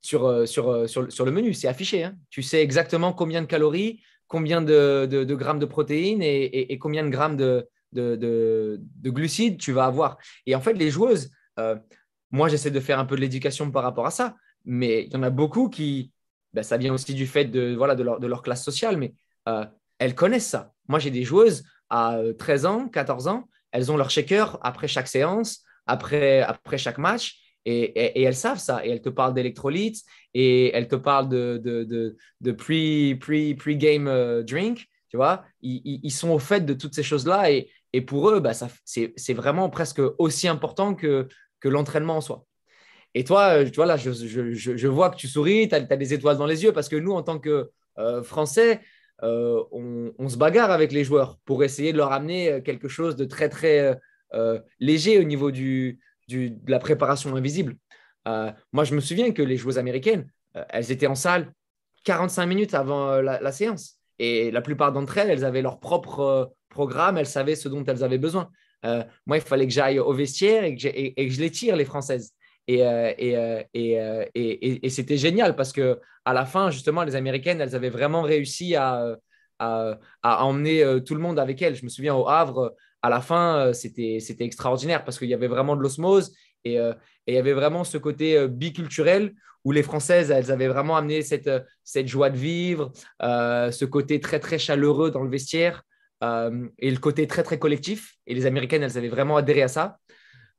Speaker 1: sur le menu. C'est affiché. Hein. Tu sais exactement combien de calories, combien de grammes de protéines et combien de grammes de glucides tu vas avoir. Et en fait, les joueuses, moi, j'essaie de faire un peu de l'éducation par rapport à ça, mais il y en a beaucoup qui, ben, ça vient aussi du fait voilà, de leur classe sociale, mais elles connaissent ça. Moi, j'ai des joueuses à 13 ans, 14 ans, elles ont leur shaker après chaque séance, après chaque match. Et elles savent ça. Et elles te parlent d'électrolytes et elles te parlent de pre-game drink. Tu vois, ils sont au fait de toutes ces choses-là. Et pour eux, bah, c'est vraiment presque aussi important que l'entraînement en soi. Et toi, tu vois, là, je vois que tu souris, tu as des étoiles dans les yeux parce que nous, en tant que Français, on se bagarre avec les joueurs pour essayer de leur amener quelque chose de très, très léger au niveau de la préparation invisible. Moi, je me souviens que les joueuses américaines, elles étaient en salle 45 minutes avant la séance. Et la plupart d'entre elles, elles avaient leur propre programme, elles savaient ce dont elles avaient besoin. Moi, il fallait que j'aille au vestiaire et que je les tire, les Françaises. Et c'était génial parce que à la fin, justement, les Américaines, elles avaient vraiment réussi à emmener tout le monde avec elles. Je me souviens au Havre, à la fin, c'était extraordinaire parce qu'il y avait vraiment de l'osmose et il y avait vraiment ce côté biculturel où les Françaises, elles avaient vraiment amené cette joie de vivre, ce côté très, très chaleureux dans le vestiaire et le côté très, très collectif. Et les Américaines, elles avaient vraiment adhéré à ça.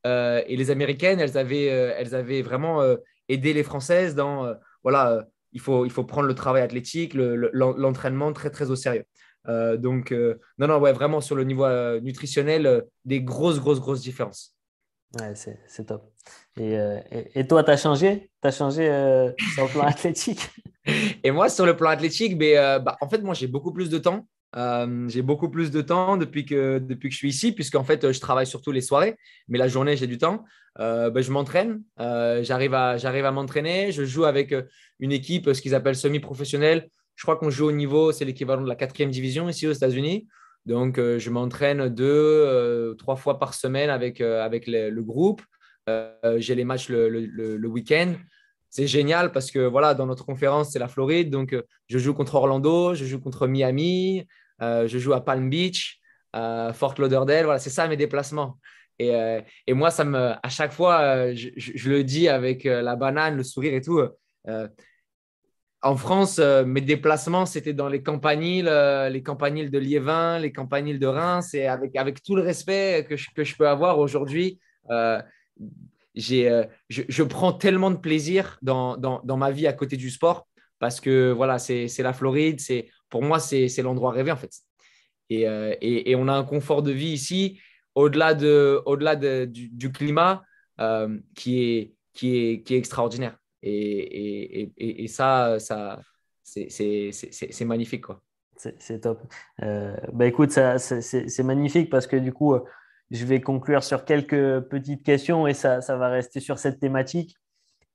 Speaker 1: Et les Américaines, elles avaient vraiment aidé les Françaises dans, voilà, il faut prendre le travail athlétique, l'entraînement très, très au sérieux. Non, non, ouais, vraiment sur le niveau nutritionnel, des grosses, grosses, grosses différences.
Speaker 2: Ouais, c'est top. Et toi, tu as changé? Tu as changé sur le plan athlétique?
Speaker 1: Et moi, sur le plan athlétique, en fait, moi, j'ai beaucoup plus de temps. J'ai beaucoup plus de temps depuis que je suis ici, puisqu'en fait, je travaille surtout les soirées, mais la journée, j'ai du temps. Je m'entraîne, j'arrive à m'entraîner. Je joue avec une équipe, ce qu'ils appellent semi-professionnelle. Je crois qu'on joue au niveau, c'est l'équivalent de la quatrième division ici aux États-Unis. Donc, je m'entraîne 3 fois par semaine avec le groupe. J'ai les matchs le week-end. C'est génial parce que voilà, dans notre conférence, c'est la Floride. Donc, je joue contre Orlando, je joue contre Miami, je joue à Palm Beach, Fort Lauderdale. Voilà, c'est ça mes déplacements. Et moi, à chaque fois, je le dis avec la banane, le sourire et tout. En France, mes déplacements, c'était dans les campaniles de Liévin, les campaniles de Reims, et avec tout le respect que je peux avoir aujourd'hui, euh, je prends tellement de plaisir dans ma vie à côté du sport parce que voilà, c'est la Floride. Pour moi, c'est l'endroit rêvé en fait. Et on a un confort de vie ici au-delà du climat qui est extraordinaire. Et ça c'est magnifique, quoi.
Speaker 2: C'est top. Écoute, c'est magnifique parce que du coup, je vais conclure sur quelques petites questions et ça va rester sur cette thématique.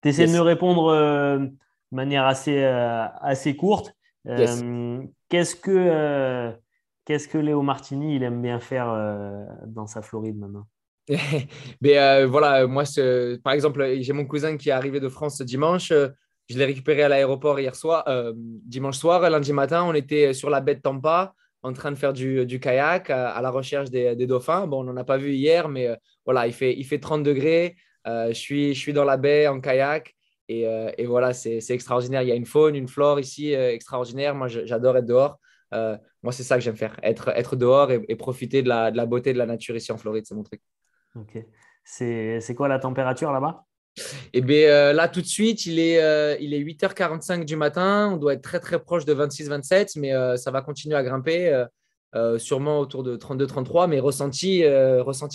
Speaker 2: Tu essaies de me
Speaker 1: Yes,
Speaker 2: répondre de manière assez courte.
Speaker 1: yes.
Speaker 2: Qu'est-ce que Léo Martini il aime bien faire dans sa Floride maintenant?
Speaker 1: Mais voilà, moi, par exemple, j'ai mon cousin qui est arrivé de France ce dimanche. Je l'ai récupéré à l'aéroport hier soir, dimanche soir. Lundi matin, on était sur la baie de Tampa en train de faire du kayak à la recherche des dauphins. Bon, on n'en a pas vu hier, mais voilà, il fait 30 degrés. Je suis dans la baie en kayak et voilà, c'est extraordinaire. Il y a une faune, une flore ici extraordinaire. Moi, j'adore être dehors. Moi, c'est ça que j'aime faire, être dehors et profiter de la beauté de la nature ici en Floride. C'est mon truc.
Speaker 2: Ok. C'est quoi la température là-bas?
Speaker 1: Et bien là, tout de suite, il est 8h45 du matin. On doit être très, très proche de 26-27, mais ça va continuer à grimper, sûrement autour de 32-33, mais ressenti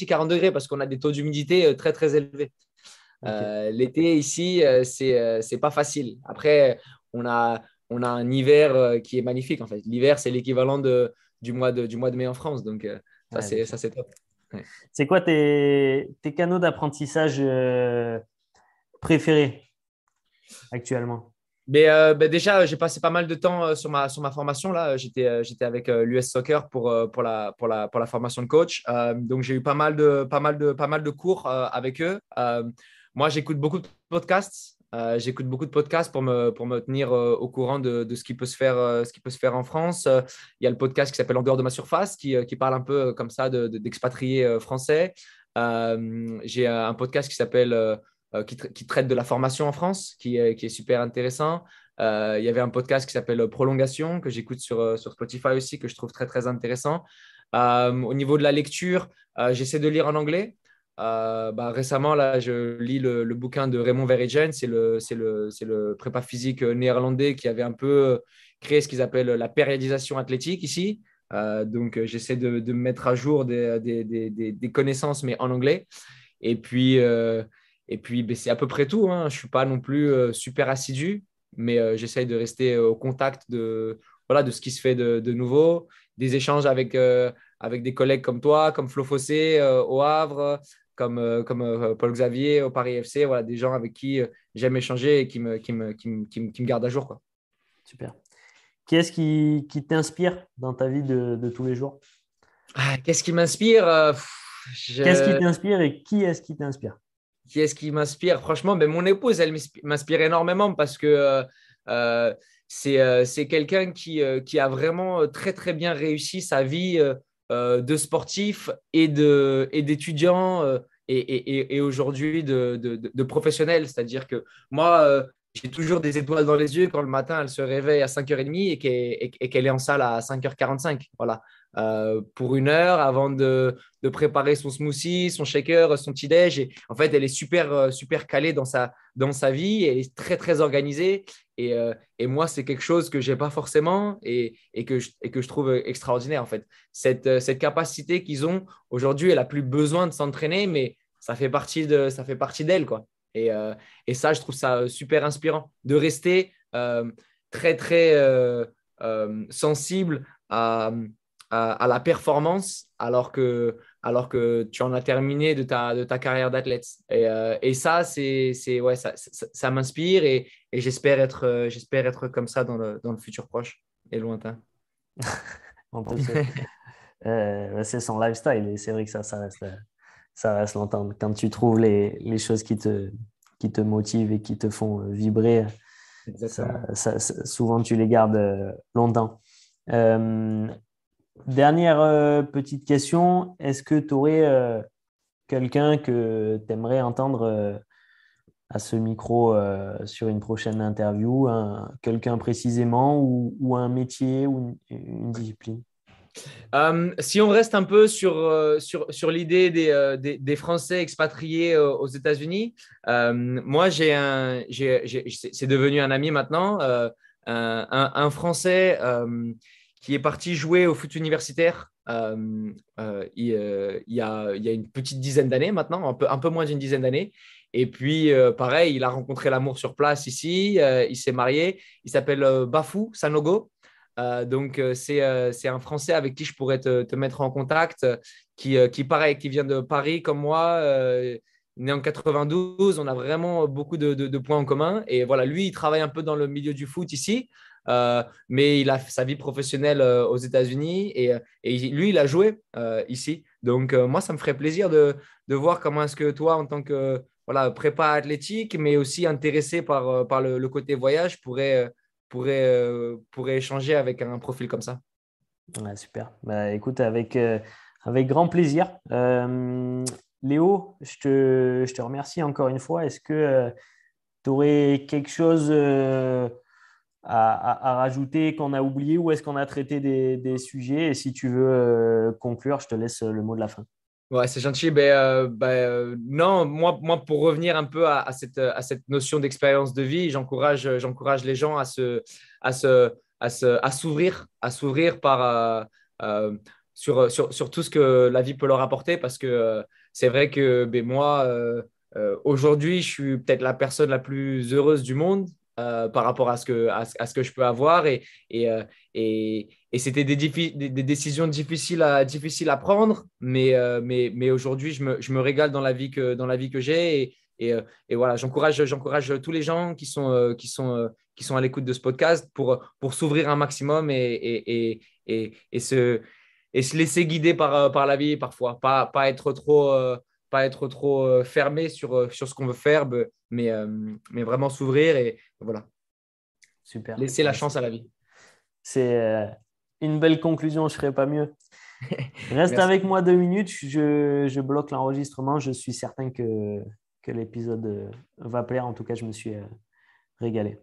Speaker 1: 40 degrés parce qu'on a des taux d'humidité très, très élevés.
Speaker 2: Ok.
Speaker 1: L'été, ici, c'est pas facile. Après, on a, on a un hiver qui est magnifique, en fait. L'hiver, c'est l'équivalent du mois de mai en France. Donc, ça,
Speaker 2: Ouais, bien sûr.
Speaker 1: c'est top. Ouais.
Speaker 2: C'est quoi tes canaux d'apprentissage préférés actuellement?
Speaker 1: Mais déjà, j'ai passé pas mal de temps sur ma formation. Là, j'étais avec l'US Soccer pour la formation de coach. Donc, j'ai eu pas mal de cours avec eux. Moi, j'écoute beaucoup de podcasts. J'écoute beaucoup de podcasts pour me tenir au courant de ce qui peut se faire en France. Il y a le podcast qui s'appelle En dehors de ma surface, qui parle un peu comme ça d'expatriés français. J'ai un podcast qui s'appelle qui traite de la formation en France, qui est super intéressant. Il y avait un podcast qui s'appelle Prolongation, que j'écoute sur Spotify aussi, que je trouve très, très intéressant. Au niveau de la lecture, j'essaie de lire en anglais. Récemment, là, je lis le bouquin de Raymond Verheijen, c'est le prépa physique néerlandais qui avait un peu créé ce qu'ils appellent la périodisation athlétique ici. Donc, j'essaie de me mettre à jour des connaissances, mais en anglais. Et puis, ben, c'est à peu près tout, hein. Je ne suis pas non plus super assidu, mais j'essaye de rester au contact voilà, de ce qui se fait de nouveau, des échanges avec des collègues comme toi, comme Flo Fossé au Havre, comme Paul Xavier au Paris FC, voilà, des gens avec qui j'aime échanger et qui me gardent à jour, quoi.
Speaker 2: Super. Qui est-ce qui t'inspire dans ta vie de tous les jours?
Speaker 1: Qu'est-ce qui m'inspire
Speaker 2: Qu'est-ce qui t'inspire et qui est-ce qui t'inspire?
Speaker 1: Qui est-ce qui m'inspire? Franchement, ben, mon épouse, elle m'inspire énormément parce que euh, c'est quelqu'un qui a vraiment très, très bien réussi sa vie de sportif et d'étudiant et aujourd'hui de professionnel. C'est-à-dire que moi, j'ai toujours des étoiles dans les yeux quand le matin, elle se réveille à 5h30 et qu'elle est en salle à 5h45. Voilà. Pour 1 heure avant de préparer son smoothie, son shaker, son petit déj. Et en fait, elle est super, super calée dans sa vie. Elle est très, très organisée. Et moi, c'est quelque chose que je n'ai pas forcément et que je trouve extraordinaire, en fait. Cette capacité qu'ils ont aujourd'hui, elle n'a plus besoin de s'entraîner, mais ça fait partie d'elle, quoi. Et ça, je trouve ça super inspirant de rester très, très sensible à la performance alors que tu en as terminé de ta carrière d'athlète. Et ça, ouais, ça m'inspire et j'espère être comme ça dans le futur proche et lointain.
Speaker 2: On te le souhaite. C'est son lifestyle et c'est vrai que ça reste longtemps. Quand tu trouves les choses qui te motivent et qui te font vibrer,
Speaker 1: Exactement.
Speaker 2: souvent tu les gardes longtemps. Euh, Dernière petite question, est-ce que tu aurais quelqu'un que tu aimerais entendre à ce micro sur une prochaine interview, quelqu'un précisément ou un métier ou une discipline?
Speaker 1: Si on reste un peu sur l'idée des Français expatriés aux États-Unis, moi, c'est devenu un ami maintenant, un Français qui est parti jouer au foot universitaire il y a une petite dizaine d'années maintenant, un peu moins d'une dizaine d'années. Et puis, pareil, il a rencontré l'amour sur place ici, il s'est marié, il s'appelle Bafou Sanogo. C'est un Français avec qui je pourrais te mettre en contact, pareil, qui vient de Paris comme moi, né en 92. On a vraiment beaucoup de points en commun. Et voilà, lui, il travaille un peu dans le milieu du foot ici, mais il a sa vie professionnelle aux États-Unis et lui, il a joué ici. Donc, moi, ça me ferait plaisir de voir comment est-ce que toi, en tant que voilà, prépa athlétique, mais aussi intéressé par le côté voyage, pourrait échanger avec un profil comme ça.
Speaker 2: Ouais, super. Bah, écoute, avec grand plaisir. Léo, je te remercie encore une fois. Est-ce que tu aurais quelque chose à rajouter qu'on a oublié ou est-ce qu'on a traité des sujets? Et si tu veux conclure, je te laisse le mot de la fin.
Speaker 1: Ouais, c'est gentil. Non, moi, pour revenir un peu à cette notion d'expérience de vie, j'encourage les gens à se, à s'ouvrir sur tout ce que la vie peut leur apporter parce que c'est vrai que moi, aujourd'hui, je suis peut-être la personne la plus heureuse du monde par rapport à ce que je peux avoir et, euh, et c'était des décisions difficiles à prendre, mais aujourd'hui, je me régale dans la vie que j'ai. Et voilà, j'encourage tous les gens qui sont à l'écoute de ce podcast pour s'ouvrir un maximum et se laisser guider par la vie parfois. Pas être trop fermé sur ce qu'on veut faire, mais vraiment s'ouvrir et voilà,
Speaker 2: Super.
Speaker 1: laisser la
Speaker 2: Ouais,
Speaker 1: chance à la vie.
Speaker 2: c'est une belle conclusion, je ne ferais pas mieux. Reste
Speaker 1: Merci.
Speaker 2: avec moi 2 minutes, je bloque l'enregistrement. Je suis certain que l'épisode va plaire. En tout cas, je me suis régalé.